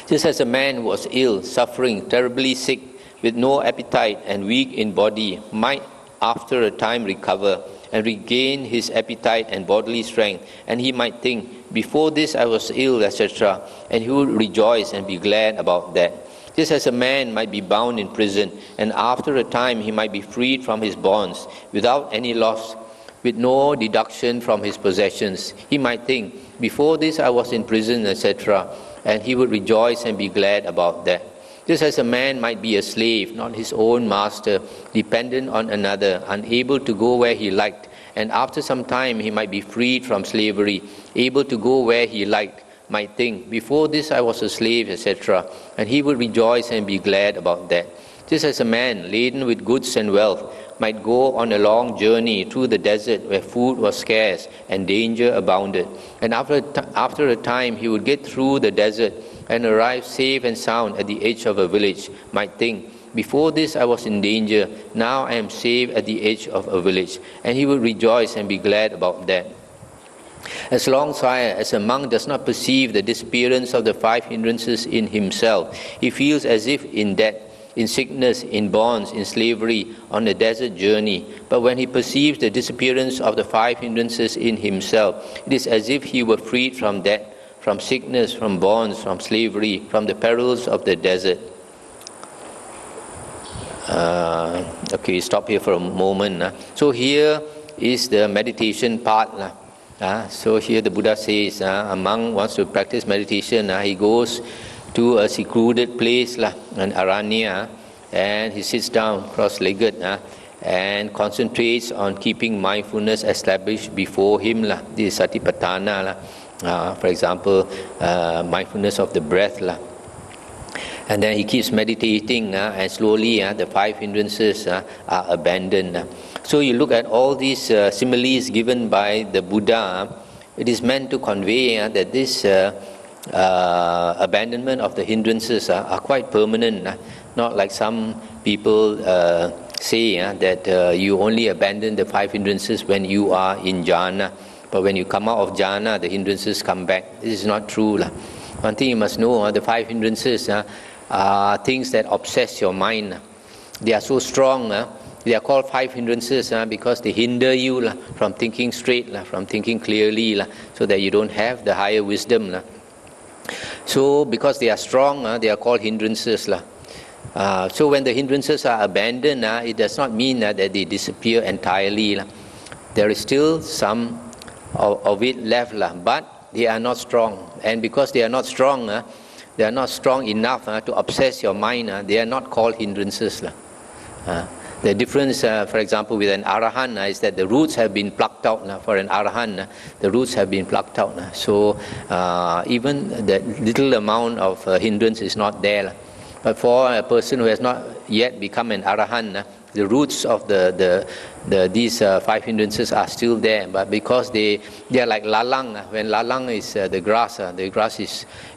Just as a man who was ill, suffering, terribly sick, with no appetite and weak in body, might after a time recover and regain his appetite and bodily strength, and he might think, before this I was ill, etc., and he would rejoice and be glad about that. Just as a man might be bound in prison, and after a time he might be freed from his bonds without any loss, with no deduction from his possessions. He might think, before this I was in prison, etc., and he would rejoice and be glad about that. Just as a man might be a slave, not his own master, dependent on another, unable to go where he liked, and after some time he might be freed from slavery, able to go where he liked, might think, before this I was a slave, etc., and he would rejoice and be glad about that. Just as a man laden with goods and wealth might go on a long journey through the desert where food was scarce and danger abounded, and after a time he would get through the desert and arrive safe and sound at the edge of a village, might think, before this I was in danger, now I am safe at the edge of a village, and he would rejoice and be glad about that. As long, sire, as a monk does not perceive the disappearance of the 5 hindrances in himself, he feels as if in debt, in sickness, in bonds, in slavery, on a desert journey. But when he perceives the disappearance of the 5 hindrances in himself, it is as if he were freed from debt, from sickness, from bonds, from slavery, from the perils of the desert. Okay, stop here for a moment. So here is the meditation part. So here the Buddha says, a monk wants to practice meditation. He goes to a secluded place, an aranya, and he sits down cross-legged and concentrates on keeping mindfulness established before him. This is satipatthana. For example, mindfulness of the breath. And then he keeps meditating, and slowly the 5 hindrances are abandoned. So you look at all these similes given by the Buddha, it is meant to convey that this abandonment of the hindrances are quite permanent, not like some people say that you only abandon the 5 hindrances when you are in jhana, but when you come out of jhana, the hindrances come back. This is not true. One thing you must know, the 5 hindrances are things that obsess your mind. They are so strong. They are called 5 hindrances because they hinder you from thinking straight, from thinking clearly, so that you don't have the higher wisdom. So because they are strong, they are called hindrances. So when the hindrances are abandoned, it does not mean that they disappear entirely. There is still some of it left, but they are not strong. And because they are not strong, they are not strong enough to obsess your mind. They are not called hindrances. The difference, for example, with an arahant is that the roots have been plucked out. For an arahant, the roots have been plucked out. So even the little amount of hindrance is not there. But for a person who has not yet become an arahant, the roots of these 5 hindrances are still there. But because they are like lalang. When lalang is the grass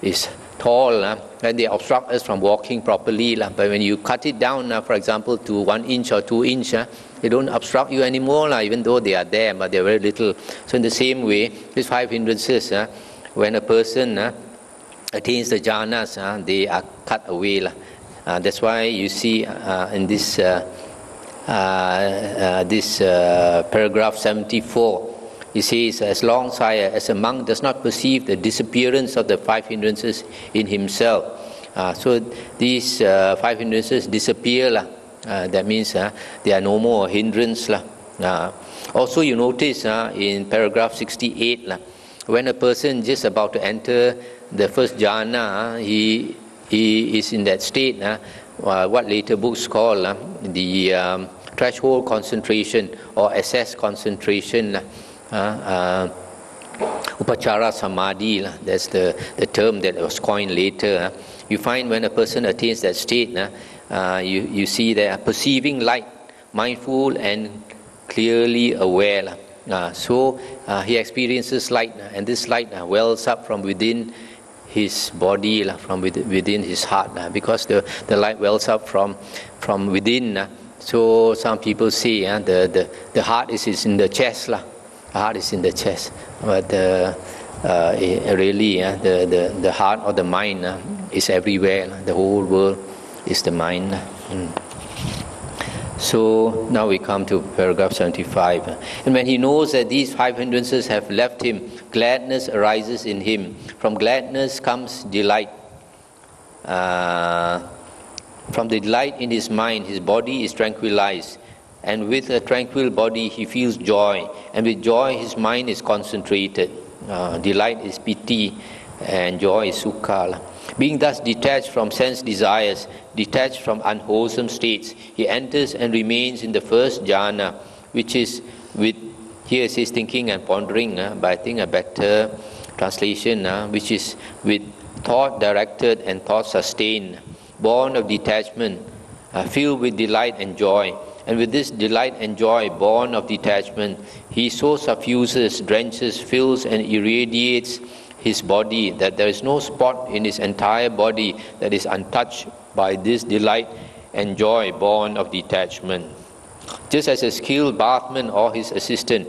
is tall, and they obstruct us from walking properly. But when you cut it down, for example, to 1 inch or 2 inch, they don't obstruct you anymore, even though they are there, but they're very little. So in the same way, these 5 hindrances, when a person attains the jhanas, they are cut away. That's why you see in this paragraph 74, he says, as long, sire, as a monk does not perceive the disappearance of the 5 hindrances in himself. So these 5 hindrances disappear. That means they are no more a hindrance. Also you notice in paragraph 68, when a person is just about to enter the first jhana, he is in that state, what later books call the threshold concentration or assess concentration. Upachara Samadhi, that's the term that was coined later. You find when a person attains that state, you see they are perceiving light, mindful and clearly aware. So he experiences light, and this light wells up from within his body, from within his heart, because the light wells up from within. So some people say the heart is in the chest. The heart is in the chest, but really the heart or the mind is everywhere. The whole world is the mind. So now we come to paragraph 75. And when he knows that these 5 hindrances have left him, gladness arises in him. From gladness comes delight. From the delight in his mind, his body is tranquilized. And with a tranquil body, he feels joy. And with joy, his mind is concentrated. Delight is piti, and joy is sukha. Being thus detached from sense desires, detached from unwholesome states, he enters and remains in the first jhana, which is with, here it says thinking and pondering, but I think a better translation, which is with thought directed and thought sustained, born of detachment, filled with delight and joy. And with this delight and joy, born of detachment, he so suffuses, drenches, fills and irradiates his body that there is no spot in his entire body that is untouched by this delight and joy born of detachment. Just as a skilled bathman or his assistant,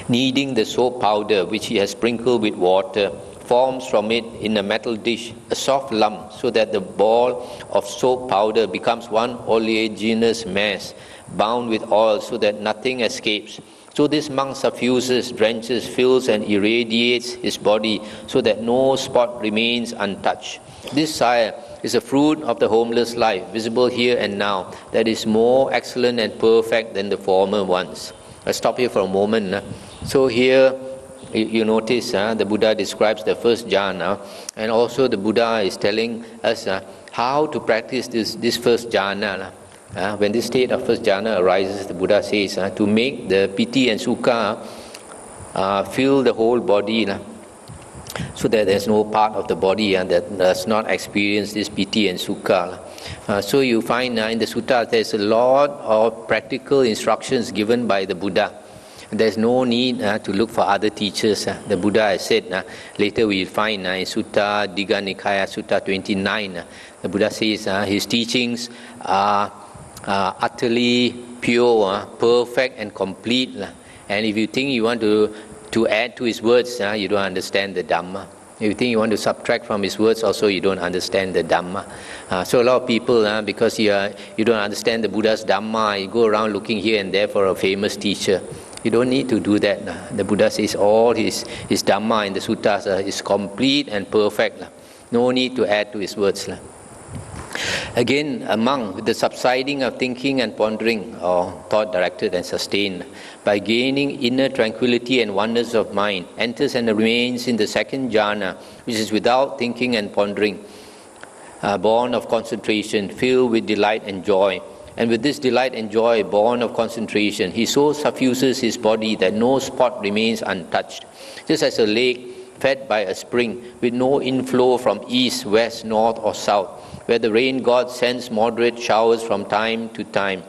kneading the soap powder which he has sprinkled with water, forms from it in a metal dish a soft lump, so that the ball of soap powder becomes one oleaginous mass, bound with oil so that nothing escapes. So this monk suffuses, drenches, fills and irradiates his body so that no spot remains untouched. This, sire, is a fruit of the homeless life, visible here and now, that is more excellent and perfect than the former ones. I'll stop here for a moment. So here, you notice the Buddha describes the first jhana, and also the Buddha is telling us how to practice this first jhana. When this state of first jhana arises, the Buddha says to make the piti and sukha fill the whole body, so that there's no part of the body that does not experience this piti and sukha. So you find in the sutta there's a lot of practical instructions given by the Buddha. There's no need to look for other teachers. The Buddha has said, later we find in Sutta Digha Nikaya, Sutta 29, the Buddha says his teachings are utterly pure, perfect and complete. And if you think you want to add to his words, you don't understand the Dhamma. If you think you want to subtract from his words, also you don't understand the Dhamma. So a lot of people, because you don't understand the Buddha's Dhamma, you go around looking here and there for a famous teacher. You don't need to do that. The Buddha says all his Dhamma in the suttas is complete and perfect. No need to add to his words. Again, a monk, with the subsiding of thinking and pondering, or thought directed and sustained, by gaining inner tranquility and oneness of mind, enters and remains in the second jhana, which is without thinking and pondering, born of concentration, filled with delight and joy. And with this delight and joy born of concentration, he so suffuses his body that no spot remains untouched. Just as a lake fed by a spring, with no inflow from east, west, north or south, where the rain god sends moderate showers from time to time.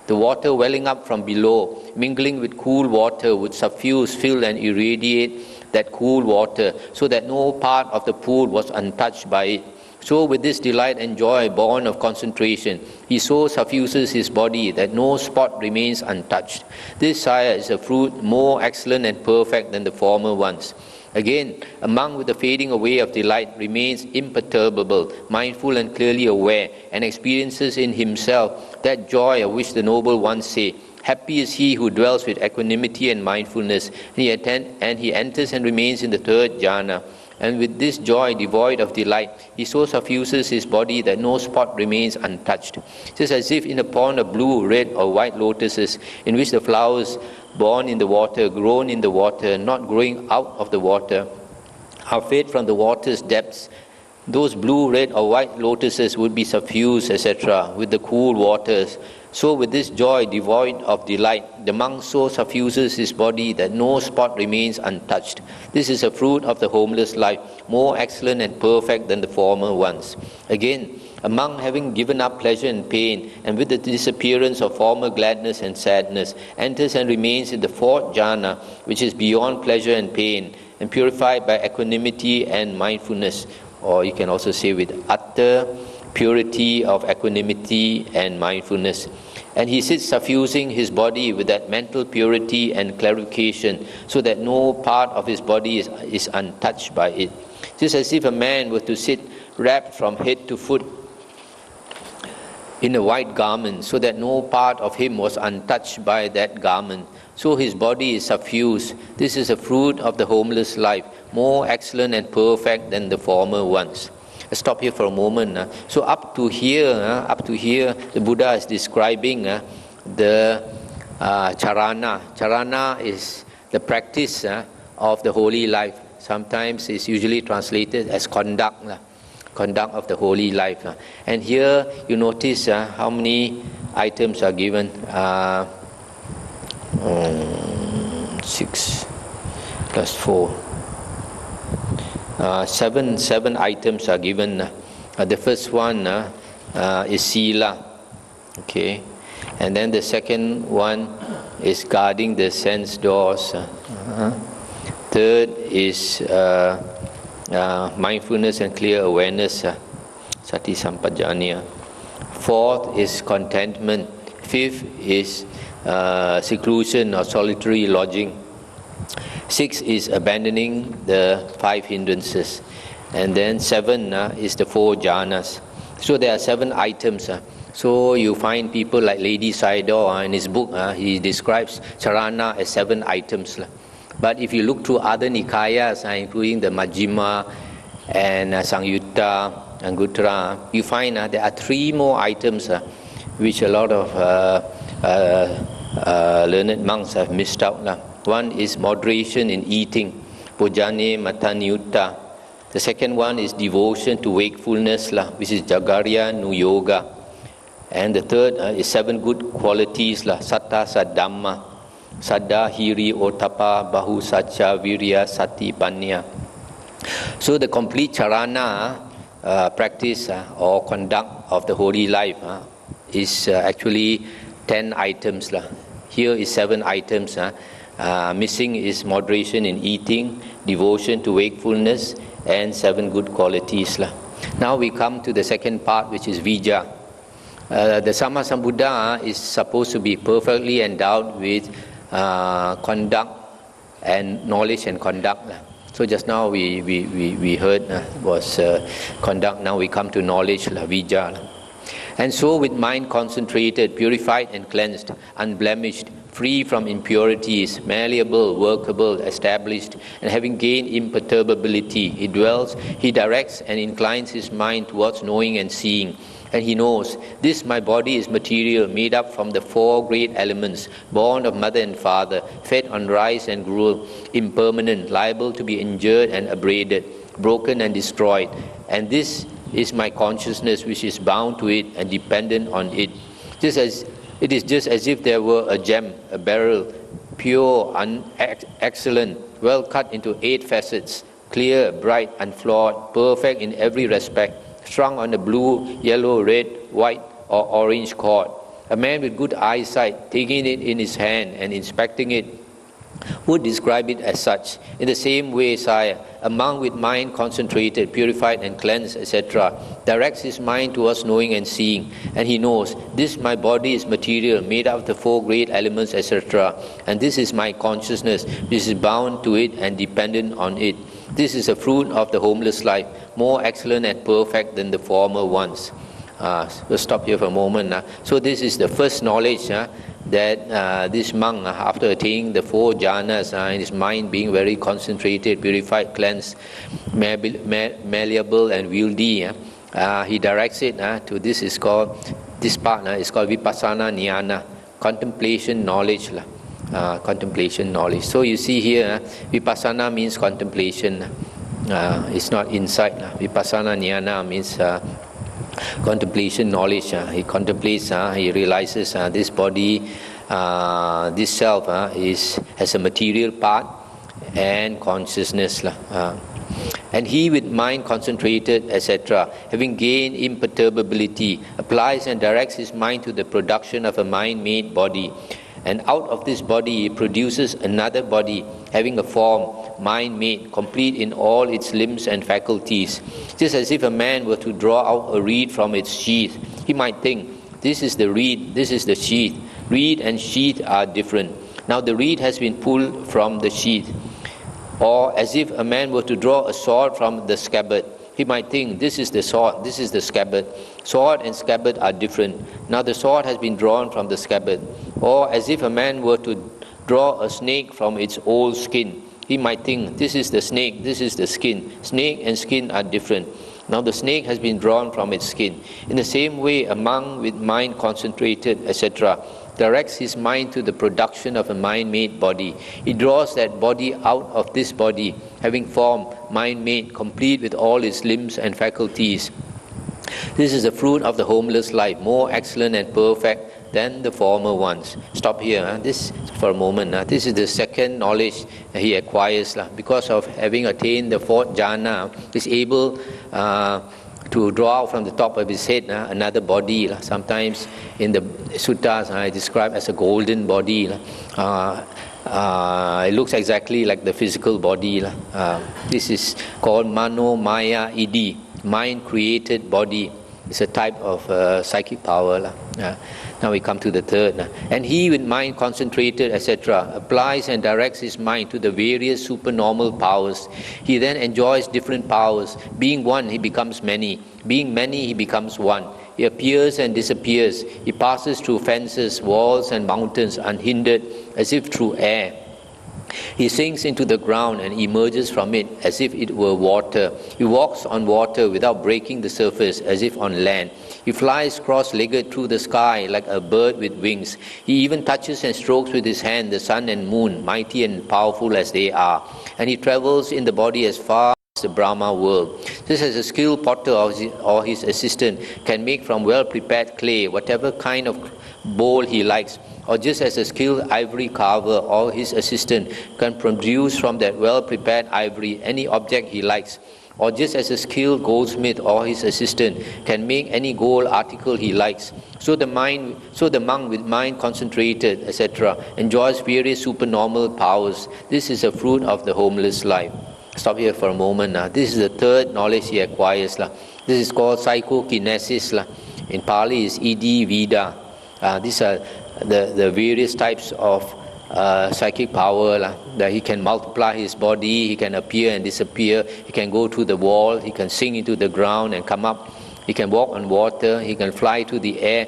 The water welling up from below, mingling with cool water, would suffuse, fill and irradiate that cool water, so that no part of the pool was untouched by it. So with this delight and joy born of concentration, he so suffuses his body that no spot remains untouched. This, sire, is a fruit more excellent and perfect than the former ones. Again, a monk with the fading away of delight remains imperturbable, mindful and clearly aware, and experiences in himself that joy of which the noble ones say, "Happy is he who dwells with equanimity and mindfulness," and he enters and remains in the third jhana. And with this joy devoid of delight, he so suffuses his body that no spot remains untouched. Just as if in a pond of blue, red or white lotuses, in which the flowers born in the water, grown in the water, not growing out of the water, are fed from the water's depths, those blue, red or white lotuses would be suffused, etc., with the cool waters. So with this joy devoid of delight, the monk so suffuses his body that no spot remains untouched. This is a fruit of the homeless life, more excellent and perfect than the former ones. Again, a monk having given up pleasure and pain, and with the disappearance of former gladness and sadness, enters and remains in the fourth jhana, which is beyond pleasure and pain, and purified by equanimity and mindfulness. Or you can also say with utter purity of equanimity and mindfulness. And he sits suffusing his body with that mental purity and clarification, so that no part of his body is untouched by it. Just as if a man were to sit wrapped from head to foot in a white garment, so that no part of him was untouched by that garment, so his body is suffused. This is a fruit of the homeless life, more excellent and perfect than the former ones. Let's stop here for a moment. So up to here, the Buddha is describing the charana. Charana is the practice of the holy life. Sometimes it's usually translated as conduct of the holy life. And here you notice how many items are given. 6 plus 4. 7 items are given. The first one is sila. Okay. And then the second one is guarding the sense doors. Third is mindfulness and clear awareness, sati sampajanya. Fourth is contentment. Fifth is seclusion or solitary lodging. Sixth is abandoning the 5 hindrances. And then 7 is the 4 jhanas. So there are 7 items. So you find people like Lady Sayadaw in his book, he describes charana as 7 items. But if you look through other Nikayas, including the Majjhima and Sangyutta and Anguttara, you find there are 3 more items which a lot of learned monks have missed out. One is moderation in eating, Bhojane Matanyutta. The second one is devotion to wakefulness, which is Jagarya Nuyoga. And the third is 7 good qualities, Satta Saddhamma, Saddha, Hiri, Ottappa, Bahu, Satcha, Virya, Sati, Panya. So the complete charana practice or conduct of the holy life is actually 10 items. Here is 7 items. Missing is moderation in eating, devotion to wakefulness, and 7 good qualities. Now we come to the second part, which is vijja. The Sammasambuddha is supposed to be perfectly endowed with conduct and knowledge and conduct. So just now we heard was conduct. Now we come to knowledge, vijja. And so with mind concentrated, purified and cleansed, unblemished, free from impurities, malleable, workable, established, and having gained imperturbability, he dwells, he directs and inclines his mind towards knowing and seeing. And he knows, this my body is material, made up from the 4 great elements, born of mother and father, fed on rice and gruel, impermanent, liable to be injured and abraded, broken and destroyed. And this is my consciousness, which is bound to it and dependent on it. It is just as if there were a gem, a beryl, pure, excellent, well cut into 8 facets, clear, bright, unflawed, perfect in every respect, strung on a blue, yellow, red, white, or orange cord. A man with good eyesight, taking it in his hand and inspecting it, would describe it as such. In the same way, Sire, a monk with mind concentrated, purified and cleansed, etc., directs his mind towards knowing and seeing, and he knows, this my body is material, made up of the 4 great elements, etc., and this is my consciousness, which is bound to it and dependent on it. This is a fruit of the homeless life, more excellent and perfect than the former ones. We'll stop here for a moment. So this is the first knowledge that this monk, after attaining the 4 jhanas, and his mind being very concentrated, purified, cleansed, malleable and wieldy, he directs it to this is called, this part is called vipassana jnana, contemplation knowledge. Contemplation knowledge. So you see here, vipassana means contemplation. It's not insight. Vipassana jnana means contemplation knowledge. He contemplates, he realizes this body, this self has a material part and consciousness. And he with mind concentrated, etc., having gained imperturbability, applies and directs his mind to the production of a mind-made body. And out of this body he produces another body, having a form, mind-made, complete in all its limbs and faculties. Just as if a man were to draw out a reed from its sheath, he might think, this is the reed, this is the sheath. Reed and sheath are different. Now the reed has been pulled from the sheath. Or as if a man were to draw a sword from the scabbard, he might think, this is the sword, this is the scabbard. Sword and scabbard are different. Now the sword has been drawn from the scabbard. Or as if a man were to draw a snake from its old skin, he might think, this is the snake, this is the skin. Snake and skin are different. Now the snake has been drawn from its skin. In the same way, a monk with mind concentrated, etc., directs his mind to the production of a mind-made body. He draws that body out of this body, having form mind-made, complete with all its limbs and faculties. This is the fruit of the homeless life, more excellent and perfect than the former ones. Stop here, this for a moment. This is the second knowledge he acquires. Because of having attained the fourth jhana, he is able to draw out from the top of his head another body. Sometimes in the suttas I describe as a golden body. It looks exactly like the physical body. This is called Mano Maya Idi, mind created body. It's a type of psychic power. Now we come to the third. And he with mind concentrated, etc., applies and directs his mind to the various supernormal powers. He then enjoys different powers. Being one, he becomes many. Being many, he becomes one. He appears and disappears. He passes through fences, walls and mountains unhindered, as if through air. He sinks into the ground and emerges from it as if it were water. He walks on water without breaking the surface, as if on land. He flies cross-legged through the sky like a bird with wings. He even touches and strokes with his hand the sun and moon, mighty and powerful as they are. And he travels in the body as far as the Brahma world. Just as a skilled potter or his assistant can make from well-prepared clay whatever kind of bowl he likes, or just as a skilled ivory carver or his assistant can produce from that well-prepared ivory any object he likes, or just as a skilled goldsmith or his assistant can make any gold article he likes, so the monk with mind concentrated, etc., enjoys various supernormal powers. This is a fruit of the homeless life. Stop here for a moment. This is the third knowledge he acquires. This is called Psychokinesis. In Pali is Idi Vida. These are the various types of psychic power. That he can multiply his body, he can appear and disappear, he can go through the wall, he can sink into the ground and come up, he can walk on water, he can fly through the air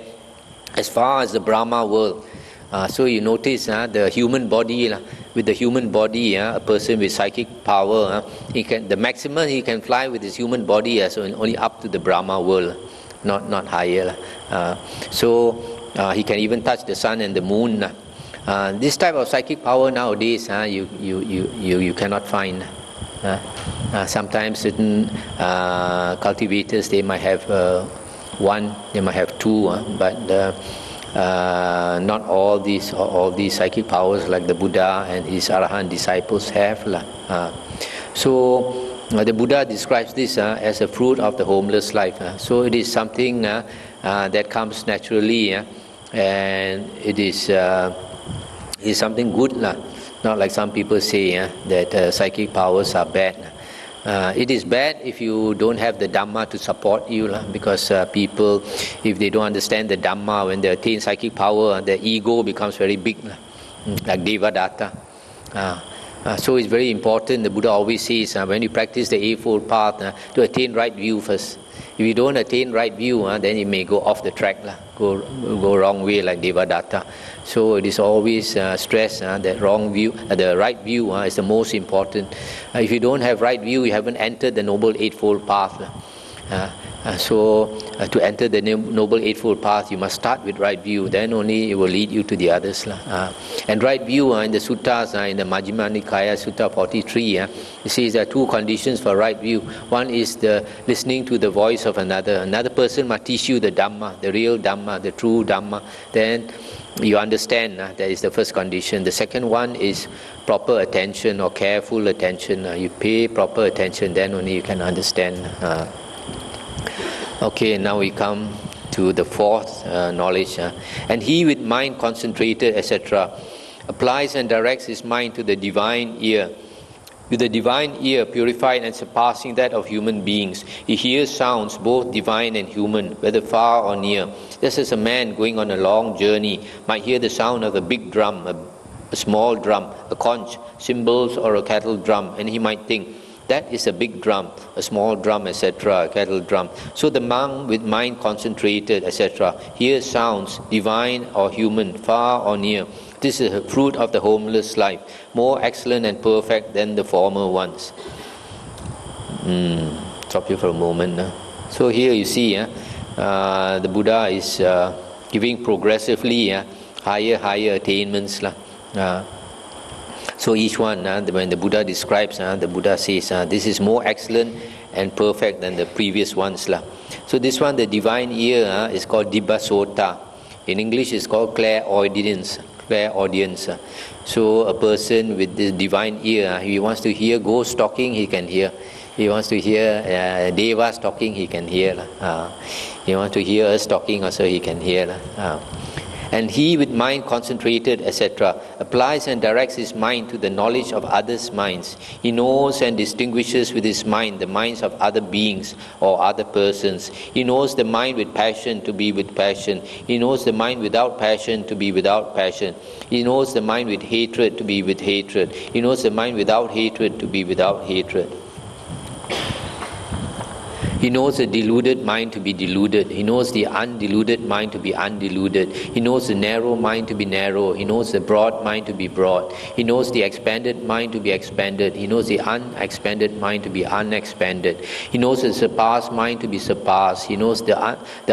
as far as the Brahma world. So you notice the human body, with the human body, a person with psychic power, the maximum he can fly with his human body is only up to the Brahma world, not higher. So he can even touch the sun and the moon. This type of psychic power nowadays, you cannot find. Sometimes certain cultivators, they might have one, they might have two, but not all these psychic powers like the Buddha and his Arahant disciples have. So the Buddha describes this as a fruit of the homeless life. So it is something that comes naturally, and it is something good, not like some people say that psychic powers are bad. It is bad if you don't have the Dhamma to support you, because people, if they don't understand the Dhamma, when they attain psychic power, their ego becomes very big, like Devadatta. So it's very important. The Buddha always says, when you practice the Eightfold Path, to attain right view first. If you don't attain right view, then you may go off the track, go wrong way like Devadatta. So it is always stressed that wrong view, the right view is the most important. If you don't have right view, you haven't entered the Noble Eightfold Path. So to enter the Noble Eightfold Path, you must start with right view. Then only it will lead you to the others. And right view in the suttas, in the Majjhima Nikaya Sutta 43, it says there are two conditions for right view. One is the listening to the voice of another. Another person must teach you the Dhamma, the real Dhamma, the true Dhamma. Then you understand. That is the first condition. The second one is proper attention or careful attention. You pay proper attention, then only you can understand. Okay, now we come to the fourth knowledge. And he with mind concentrated, etc., applies and directs his mind to the divine ear. With the divine ear purified and surpassing that of human beings, he hears sounds both divine and human, whether far or near. Just as a man going on a long journey might hear the sound of a big drum, a small drum, a conch, cymbals, or a cattle drum, and he might think, that is a big drum, a small drum, etc., a cattle drum. So the monk with mind concentrated, etc., hears sounds, divine or human, far or near. This is a fruit of the homeless life, more excellent and perfect than the former ones. Stop here for a moment. So here you see, the Buddha is giving progressively higher attainments. So each one, when the Buddha describes, the Buddha says, this is more excellent and perfect than the previous ones. So this one, the divine ear, is called Dibbasota. In English, it's called clairaudience. So a person with this divine ear, he wants to hear ghosts talking, he can hear. He wants to hear devas talking, he can hear. He wants to hear us talking also, he can hear. And he, with mind concentrated, etc., applies and directs his mind to the knowledge of others' minds. He knows and distinguishes with his mind the minds of other beings or other persons. He knows the mind with passion to be with passion. He knows the mind without passion to be without passion. He knows the mind with hatred to be with hatred. He knows the mind without hatred to be without hatred. He knows the deluded mind to be deluded. He knows the undeluded mind to be undeluded. He knows the narrow mind to be narrow. He knows the broad mind to be broad. He knows the expanded mind to be expanded. He knows the unexpanded mind to be unexpanded. He knows the surpassed mind to be surpassed. He knows the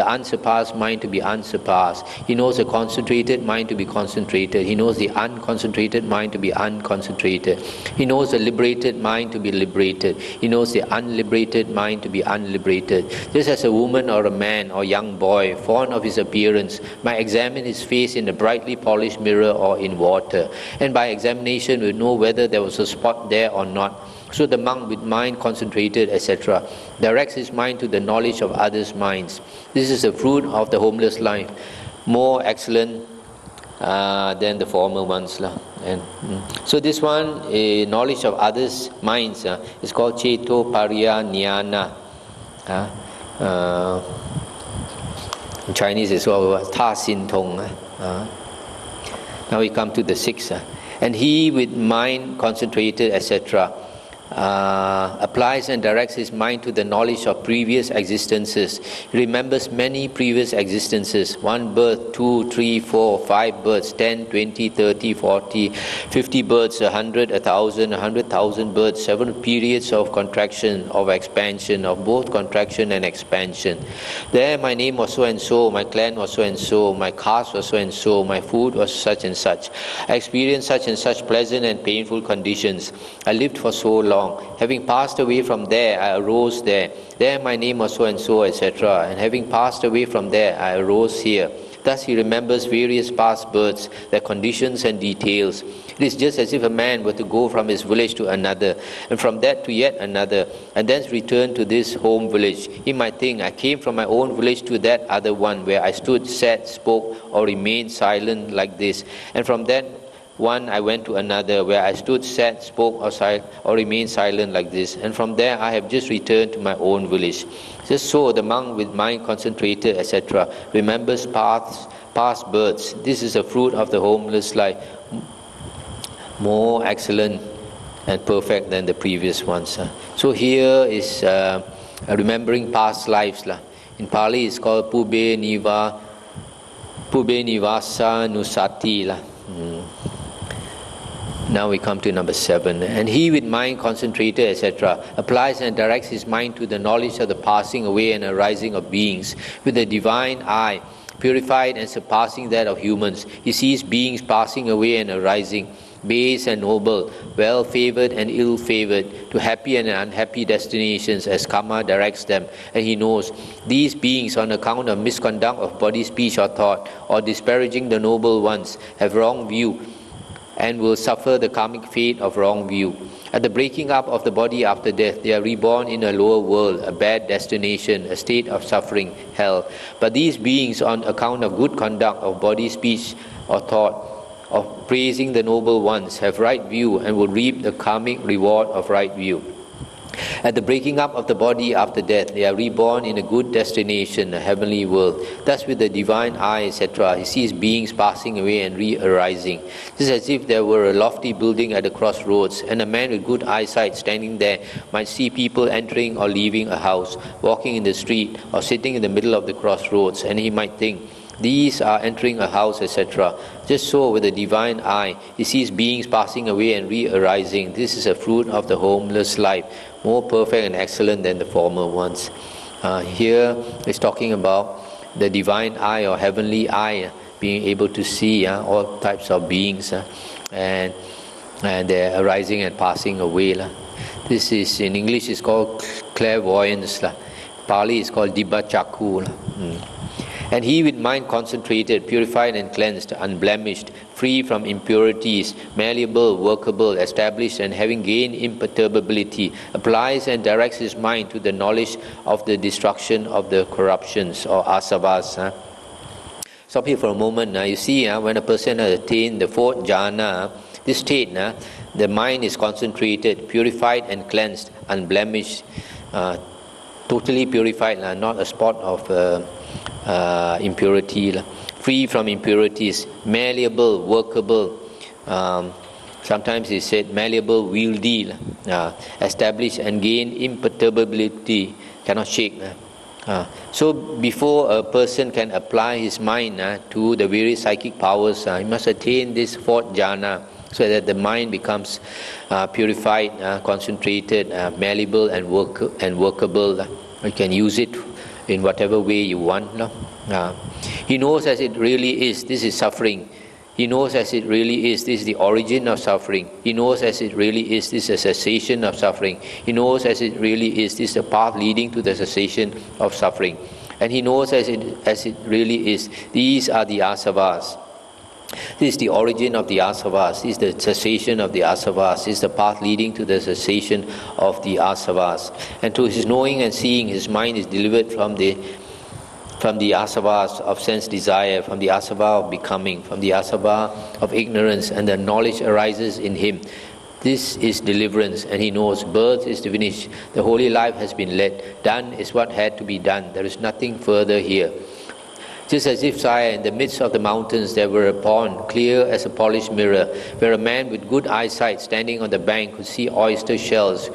unsurpassed mind to be unsurpassed. He knows the concentrated mind to be concentrated. He knows the unconcentrated mind to be unconcentrated. He knows the liberated mind to be liberated. He knows the unliberated mind to be unliberated. Just as a woman or a man or young boy, fond of his appearance, might examine his face in a brightly polished mirror or in water, and by examination will know whether there was a spot there or not. So the monk with mind concentrated, etc., directs his mind to the knowledge of others' minds. This is the fruit of the homeless life, more excellent than the former ones. So this one, knowledge of others' minds, is called Ceto Pariya Jnana. In Chinese it's called Ta Sin Tong. Now we come to the sixth. And he with mind concentrated, etc., applies and directs his mind to the knowledge of previous existences. He remembers many previous existences: 1 birth, 2, 3, 4, 5 births, 10, 20, 30, 40, 50 births, 100, 1,000, 100,000 births, several periods of contraction, of expansion, of both contraction and expansion. There my name was so and so, my clan was so and so, my caste was so and so, my food was such and such. I experienced such and such pleasant and painful conditions. I lived for so long. Having passed away from there, I arose there. There my name was so and so, etc. And having passed away from there, I arose here. Thus he remembers various past births, their conditions and details. It is just as if a man were to go from his village to another, and from that to yet another, and thence return to this home village. He might think, I came from my own village to that other one, where I stood, sat, spoke, or remained silent like this. And from that one I went to another, where I stood, sat, spoke, or remained silent like this. And from there I have just returned to my own village. Just so the monk with mind concentrated, etc., remembers past births. This is the fruit of the homeless life, more excellent and perfect than the previous ones. So here is remembering past lives. In Pali it's called Pube Nivasa Nusati. Now we come to number 7. And he with mind concentrated, etc., applies and directs his mind to the knowledge of the passing away and arising of beings. With the divine eye, purified and surpassing that of humans, he sees beings passing away and arising, base and noble, well-favored and ill-favored, to happy and unhappy destinations as karma directs them. And he knows these beings, on account of misconduct of body, speech or thought, or disparaging the noble ones, have wrong view, and will suffer the karmic fate of wrong view. At the breaking up of the body after death, they are reborn in a lower world, a bad destination, a state of suffering, hell. But these beings, on account of good conduct of body, speech or thought, of praising the noble ones, have right view and will reap the karmic reward of right view. At the breaking up of the body after death, they are reborn in a good destination, a heavenly world. Thus with the divine eye, etc., he sees beings passing away and re-arising. It is as if there were a lofty building at the crossroads, and a man with good eyesight standing there might see people entering or leaving a house, walking in the street, or sitting in the middle of the crossroads, and he might think, These are entering a house, etc. Just so with the divine eye, he sees beings passing away and re-arising. This is a fruit of the homeless life, more perfect and excellent than the former ones. Here it's talking about the divine eye or heavenly eye, being able to see all types of beings and they're arising and passing away. This is, in English, is called clairvoyance. Pali is called Dibba Chakku. And he with mind concentrated, purified and cleansed, unblemished, free from impurities, malleable, workable, established and having gained imperturbability, applies and directs his mind to the knowledge of the destruction of the corruptions or asavas. Stop here for a moment. You see, when a person has attained the fourth jhana, this state, the mind is concentrated, purified and cleansed, unblemished, totally purified, not a spot of impurity, free from impurities, malleable, workable, sometimes he said malleable, wieldy, established and gain imperturbability, cannot shake. So before a person can apply his mind to the various psychic powers, he must attain this fourth jhana, so that the mind becomes purified, concentrated, malleable and workable. You can use it in whatever way you want. He knows as it really is, this is suffering. He knows as it really is, this is the origin of suffering. He knows as it really is, this is a cessation of suffering. He knows as it really is, this is a path leading to the cessation of suffering. And he knows as it really is, these are the asavas. This is the origin of the asavas. This is the cessation of the asavas. This is the path leading to the cessation of the asavas. And through his knowing and seeing, his mind is delivered from the asavas of sense desire, from the asava of becoming, from the asava of ignorance, and the knowledge arises in him. This is deliverance, and he knows birth is to finish. The holy life has been led. Done is what had to be done. There is nothing further here. Just as if, sire, in the midst of the mountains there were a pond, clear as a polished mirror, where a man with good eyesight standing on the bank could see oyster shells,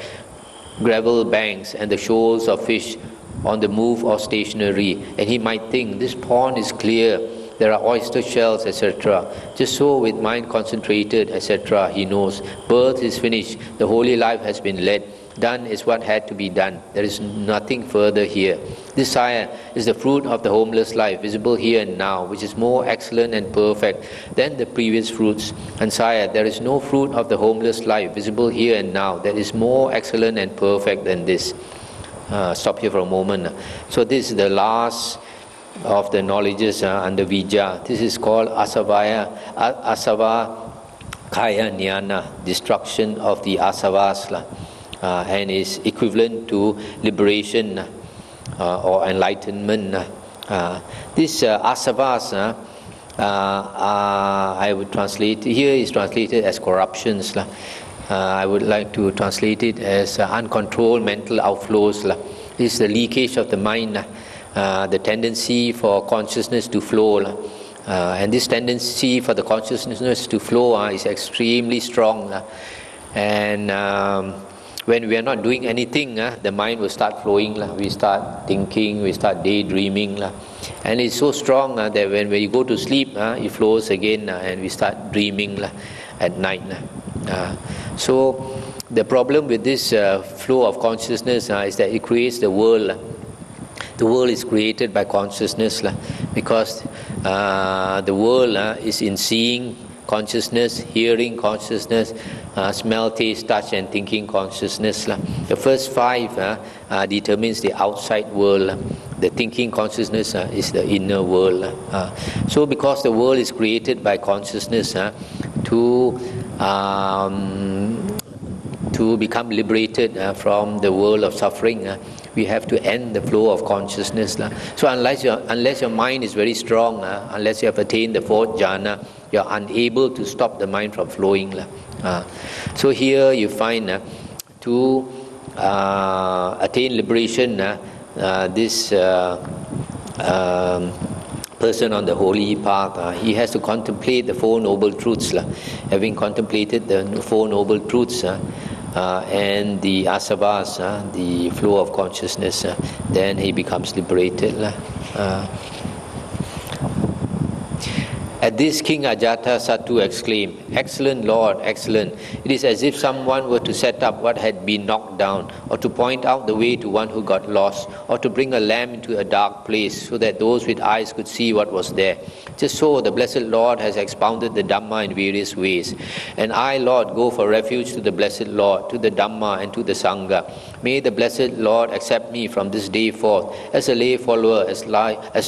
gravel banks, and the shoals of fish on the move or stationary, and he might think, this pond is clear, there are oyster shells, etc. Just so with mind concentrated, etc., he knows birth is finished, the holy life has been led. Done is what had to be done. There is nothing further here. This, sire, is the fruit of the homeless life, visible here and now, which is more excellent and perfect than the previous fruits. And sire, there is no fruit of the homeless life, visible here and now, that is more excellent and perfect than this. Stop here for a moment. So this is the last of the knowledges under Vijja. This is called Asava Kaya Jnana, destruction of the asavas. And is equivalent to liberation or enlightenment. This asavas, I would translate, here is translated as corruptions. I would like to translate it as uncontrolled mental outflows. This is the leakage of the mind, the tendency for consciousness to flow. And this tendency for the consciousness to flow is extremely strong. And when we are not doing anything, the mind will start flowing. We start thinking, we start daydreaming. And it's so strong that when we go to sleep, it flows again and we start dreaming at night. So the problem with this flow of consciousness is that it creates the world. The world is created by consciousness because the world is in seeing consciousness, hearing consciousness, smell, taste, touch and thinking consciousness. The first five determines the outside world. The thinking consciousness is the inner world. So because the world is created by consciousness, to become liberated from the world of suffering, we have to end the flow of consciousness. So unless your mind is very strong, unless you have attained the fourth jhana, you are unable to stop the mind from flowing. So here you find to attain liberation, this person on the holy path, he has to contemplate the Four Noble Truths. Having contemplated the Four Noble Truths and the asavas, the flow of consciousness, then he becomes liberated. At this, King Ajatasattu exclaimed, "Excellent Lord, excellent. It is as if someone were to set up what had been knocked down, or to point out the way to one who got lost, or to bring a lamp into a dark place, so that those with eyes could see what was there. Just so, the blessed Lord has expounded the Dhamma in various ways. And I, Lord, go for refuge to the blessed Lord, to the Dhamma and to the Sangha. May the blessed Lord accept me from this day forth as a lay follower as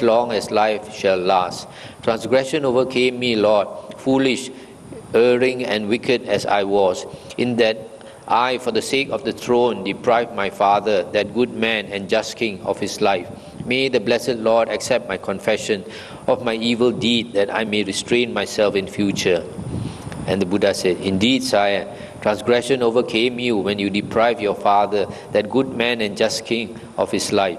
long as life shall last. Transgression overcame me, Lord, foolish, erring and wicked as I was, in that I, for the sake of the throne, deprived my father, that good man and just king, of his life. May the blessed Lord accept my confession of my evil deed, that I may restrain myself in future." And the Buddha said, "Indeed, sire, transgression overcame you when you deprived your father, that good man and just king, of his life.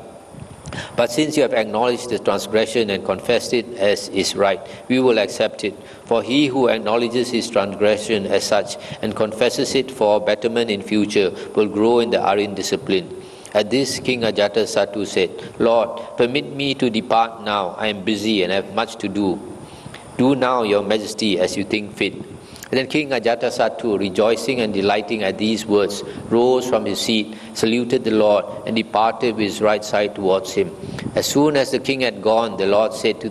But since you have acknowledged the transgression and confessed it as is right, we will accept it. For he who acknowledges his transgression as such and confesses it for betterment in future will grow in the Aryan discipline." At this, King Ajatasattu said, "Lord, permit me to depart now. I am busy and have much to do. Do now, your majesty, as you think fit." And then King Ajatasattu, rejoicing and delighting at these words, rose from his seat, saluted the Lord, and departed with his right side towards him. As soon as the king had gone, the Lord said,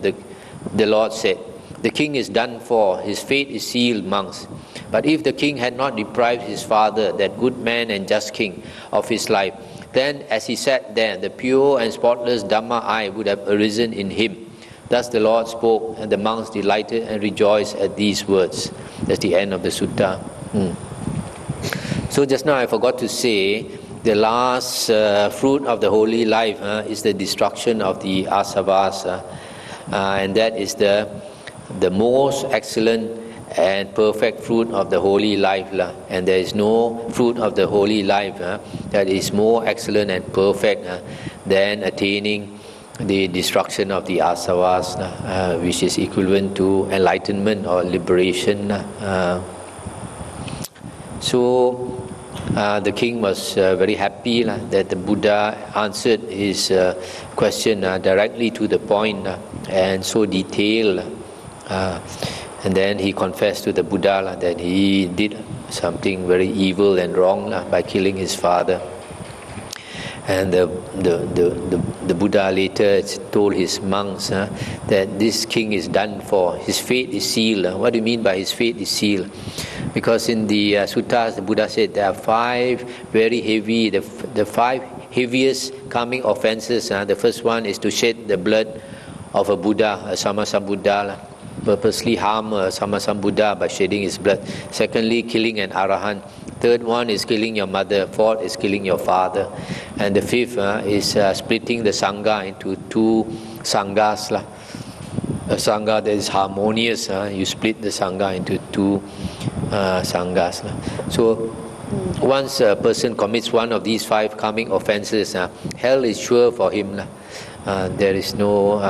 "The king is done for, his fate is sealed, monks. But if the king had not deprived his father, that good man and just king, of his life, then as he sat there, the pure and spotless Dhamma eye would have arisen in him." Thus the Lord spoke, and the monks delighted and rejoiced at these words. That's the end of the sutta. So just now I forgot to say, the last fruit of the holy life is the destruction of the asavas, and that is the most excellent and perfect fruit of the holy life. And there is no fruit of the holy life that is more excellent and perfect than attaining the destruction of the asavas, which is equivalent to enlightenment or liberation. So the king was very happy that the Buddha answered his question directly to the point and so detailed. And then he confessed to the Buddha that he did something very evil and wrong by killing his father. And the Buddha later told his monks that this king is done for, his fate is sealed. What do you mean by his fate is sealed? Because in the suttas, the Buddha said there are 5 very heavy, the 5 heaviest karmic offenses. The first one is to shed the blood of a Buddha, a Sammasambuddha, purposely harm a Sammasambuddha by shedding his blood. Secondly, killing an Arahant. Third one is killing your mother. Fourth is killing your father. And the fifth is splitting the Sangha into 2 Sanghas. A Sangha that is harmonious, you split the Sangha into 2 Sanghas. So once a person commits one of these 5 karmic offenses, hell is sure for him. There is no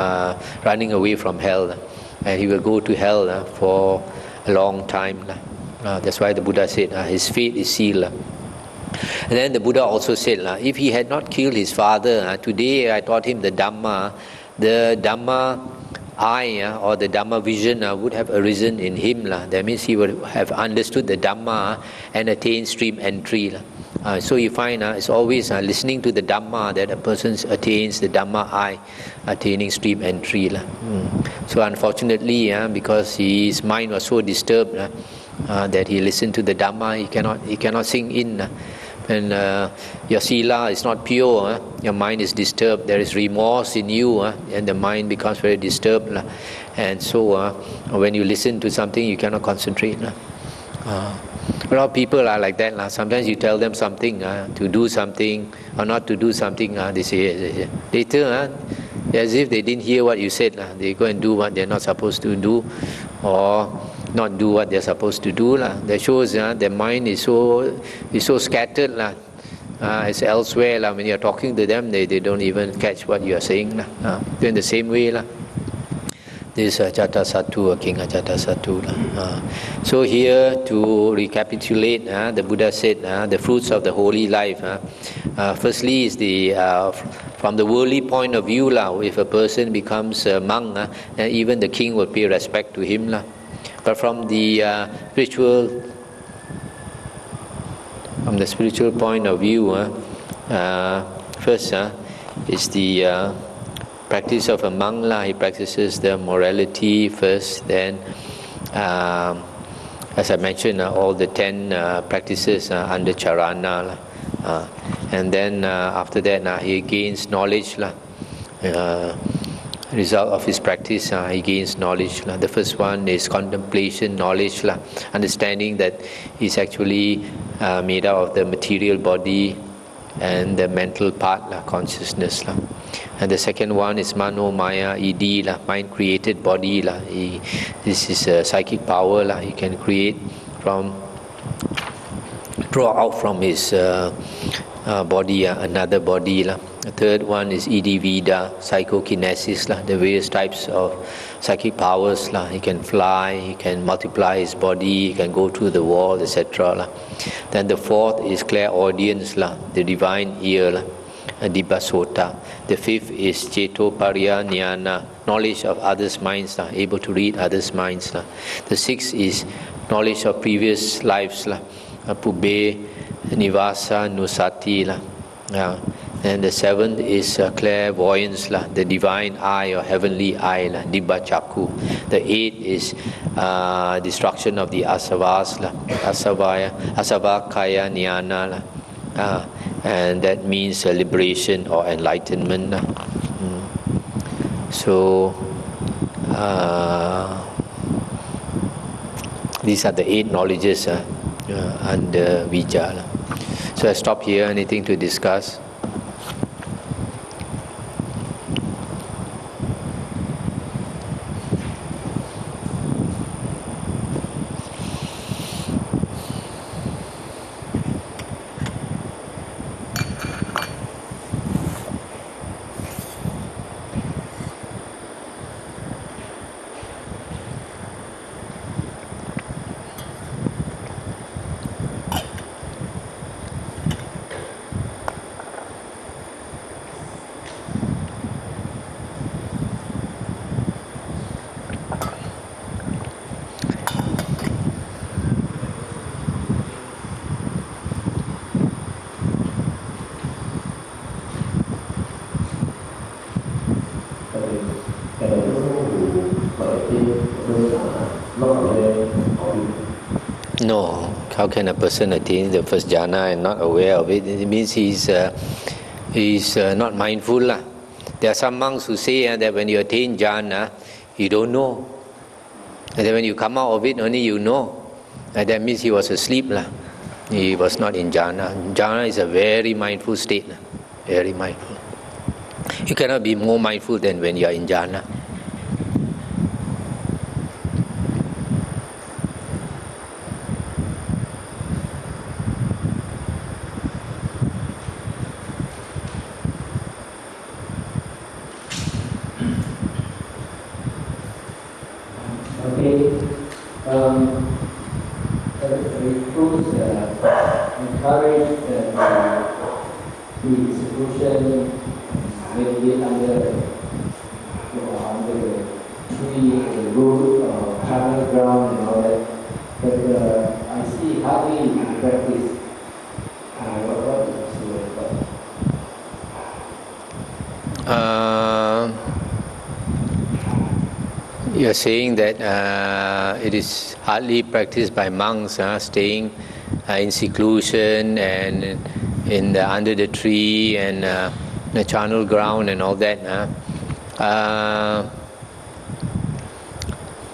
running away from hell. And he will go to hell for a long time. That's why the Buddha said his fate is sealed. And then the Buddha also said, if he had not killed his father, today I taught him the Dhamma eye or the Dhamma vision would have arisen in him. That means he would have understood the Dhamma and attained stream entry. So you find it's always listening to the Dhamma that a person attains the Dhamma eye, attaining stream entry. So unfortunately, because his mind was so disturbed that he listened to the Dhamma, he cannot sink in. And your sila is not pure, your mind is disturbed, there is remorse in you, and the mind becomes very disturbed. And so when you listen to something, you cannot concentrate. A lot of people are like that. Sometimes you tell them something, to do something or not to do something, they say later, as if they didn't hear what you said. They go and do what they're not supposed to do, or not do what they're supposed to do. That shows their mind is so scattered. It's elsewhere. When you're talking to them, they don't even catch what you're saying. In the same way, this Ajatasattu, King Ajatasattu. So here, to recapitulate, the Buddha said the fruits of the holy life. Firstly is From the worldly point of view, if a person becomes a monk, then even the king will pay respect to him. But from the spiritual point of view, first is the practice of a monk. He practices the morality first, then as I mentioned, all the 10 practices under charana, and then after that he gains knowledge. Result of his practice, he gains knowledge. The first one is contemplation, knowledge, understanding that he's actually made out of the material body and the mental part, consciousness. And the second one is mano maya id, mind created body. This is a psychic power. He can create draw out from his body another body. The third one is idivida, psychokinesis, the various types of psychic powers. He can fly, he can multiply his body, he can go through the wall, etc. Then the fourth is clairaudience, the divine ear, dibasota. The fifth is cetoparya jnana, knowledge of others' minds, able to read others' minds. The sixth is knowledge of previous lives, pubbe, nivasa, nusati. And the seventh is clairvoyance, the divine eye or heavenly eye, dibba chakku. The eighth is destruction of the asavas, asava kaya jnana, and that means liberation or enlightenment. So these are the 8 knowledges under Vijaya. So I stop here. Anything to discuss? No, how can a person attain the first jhana and not aware of it? It means he's not mindful. There are some monks who say that when you attain jhana, you don't know. And then when you come out of it, only you know. And that means he was asleep. He was not in jhana. Jhana is a very mindful state. Very mindful. You cannot be more mindful than when you are in jhana. You are saying that it is hardly practiced by monks, staying in seclusion and under the tree and the charnel ground and all that.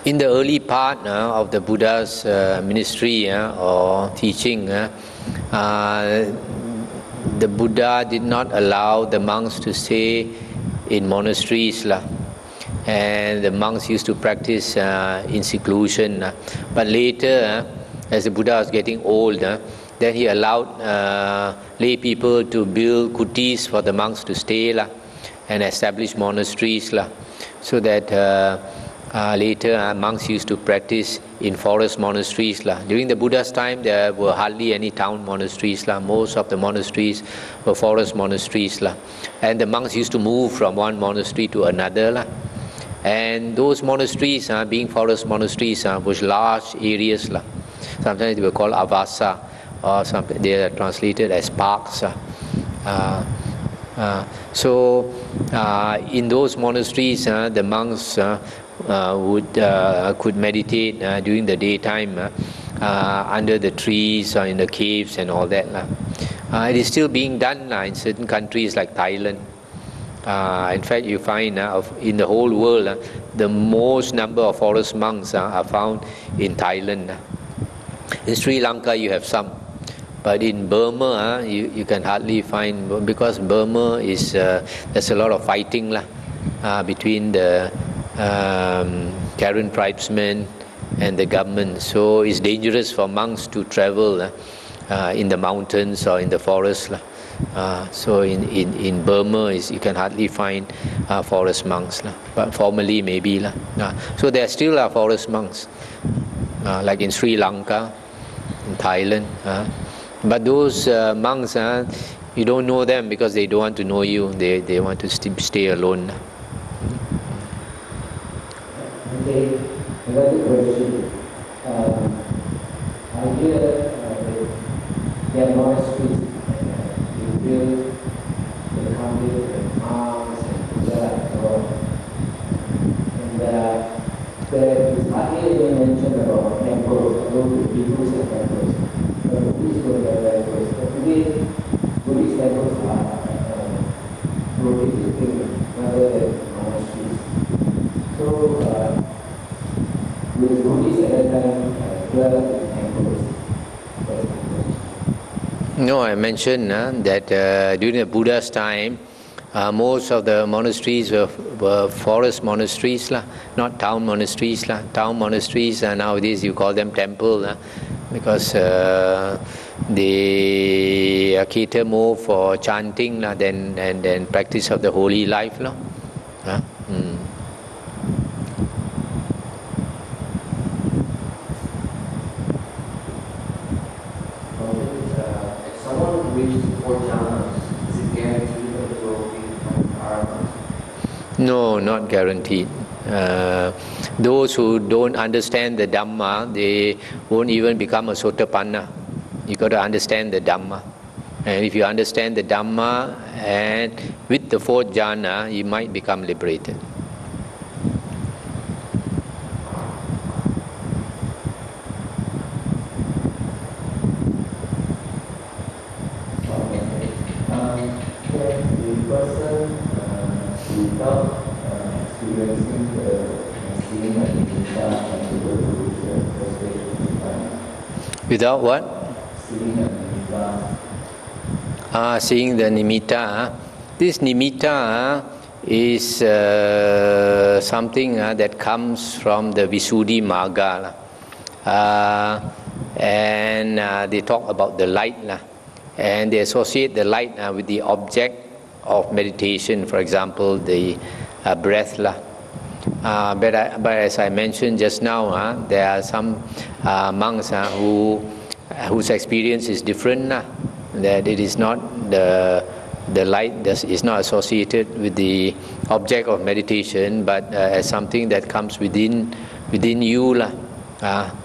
In the early part of the Buddha's ministry or teaching, the Buddha did not allow the monks to stay in monasteries. And the monks used to practice in seclusion. But later, as the Buddha was getting old, then he allowed lay people to build kutis for the monks to stay and establish monasteries, so that Later, monks used to practice in forest monasteries. During the Buddha's time, there were hardly any town monasteries. Most of the monasteries were forest monasteries. And the monks used to move from one monastery to another. And those monasteries, being forest monasteries, was large areas. Sometimes they were called avasa, or something they are translated as parks. So in those monasteries, the monks could meditate during the daytime under the trees or in the caves and all that. It is still being done in certain countries like Thailand. In fact, you find in the whole world, the most number of forest monks are found in Thailand. In Sri Lanka, you have some. But in Burma, you can hardly find, because Burma is there's a lot of fighting between the Karen tribesmen and the government. So it's dangerous for monks to travel in the mountains or in the forest. So in Burma, you can hardly find forest monks. But formerly, maybe. So there still are forest monks, like in Sri Lanka, in Thailand. But those monks, you don't know them because they don't want to know you. They want to stay alone. Okay, another question. I hear there are monasteries you build the country and farms and Buddha and so on. And there is hardly any mention about temples, although the Hindus have temples. But the Buddhists don't have temples. But today, Buddhist temples are prolific rather than monasteries. So, with Buddhists at that time, dwell in temples. No, I mentioned that during the Buddha's time, most of the monasteries were forest monasteries, not town monasteries. Town monasteries, nowadays you call them temple, because they cater more for chanting than practice of the holy life. No, not guaranteed. Those who don't understand the Dhamma, they won't even become a Sotapanna. You got to understand the Dhamma. And if you understand the Dhamma, and with the fourth jhana, you might become liberated. Without what? Seeing the nimitta. This nimitta is something that comes from the Visuddhi Magga. And they talk about the light. And they associate the light with the object of meditation, for example, the breath. But as I mentioned just now, there are some monks whose experience is different. That it is not the light is not associated with the object of meditation, but as something that comes within you.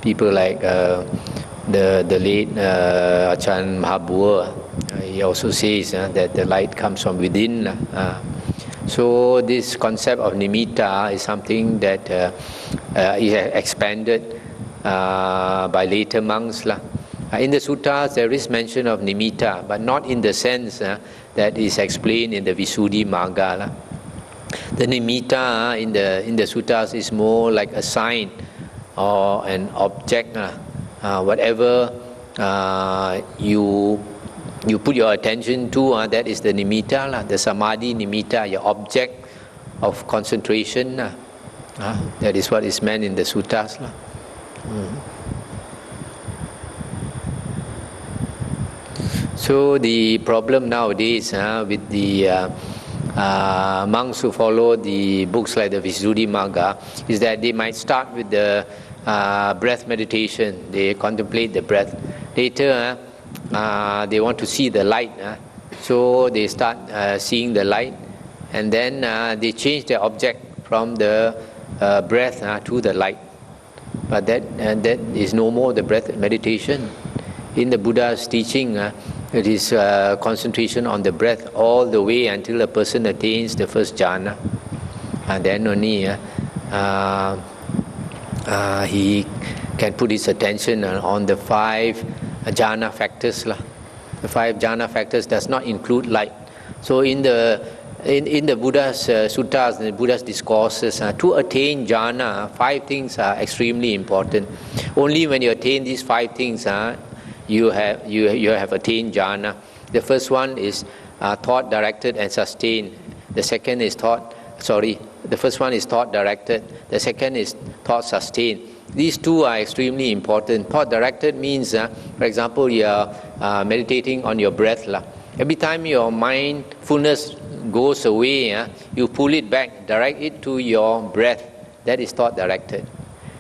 People like the late Achan Mahathera, he also says that the light comes from within. So this concept of nimitta is something that is expanded by later monks. In the suttas there is mention of nimitta, but not in the sense that is explained in the Visuddhi Magga. The nimitta in the suttas is more like a sign or an object. Whatever you put your attention to, that is the nimitta, the samadhi nimitta, your object of concentration. That is what is meant in the suttas. So the problem nowadays with the monks who follow the books like the Visuddhimagga is that they might start with the breath meditation. They contemplate the breath. Later, they want to see the light. So they start seeing the light, and then they change their object from the breath to the light. But that is no more the breath meditation. In the Buddha's teaching, it is concentration on the breath all the way until a person attains the first jhana. And then only he can put his attention on the 5 jhana factors. The 5 jhana factors does not include light. So in the Buddha's suttas, the Buddha's discourses, to attain jhana, 5 things are extremely important. Only when you attain these 5 things, you have attained jhana. The first one is thought directed and sustained. The second is the first one is thought directed. The second is thought sustained. These 2 are extremely important. Thought directed means, for example, you are meditating on your breath. Every time your mindfulness goes away, you pull it back, direct it to your breath. That is thought directed.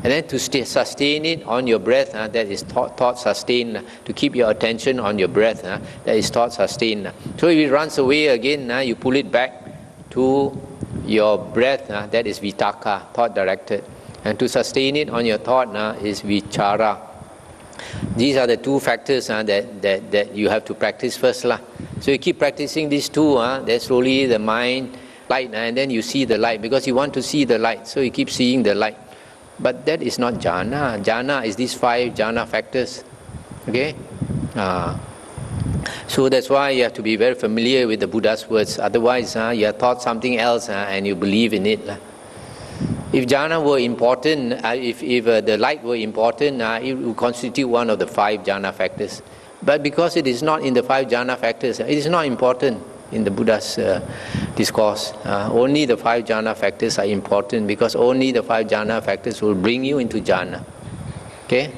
And then to sustain it on your breath, that is thought sustained. To keep your attention on your breath, that is thought sustained. So if it runs away again, you pull it back to your breath, that is vitaka, thought directed. And to sustain it on your thought is vichara. These are the 2 factors that you have to practice first. So you keep practicing these 2, then slowly the mind light, and then you see the light because you want to see the light. So you keep seeing the light. But that is not jhana. Jhana is these 5 jhana factors. Okay? So that's why you have to be very familiar with the Buddha's words. Otherwise, you have thought something else and you believe in it. If jhana were important, if the light were important, it would constitute one of the 5 jhana factors. But because it is not in the 5 jhana factors, it is not important in the Buddha's discourse. Only the 5 jhana factors are important because only the 5 jhana factors will bring you into jhana. Okay?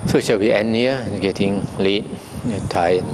So shall we end here? It's getting late. You're tired.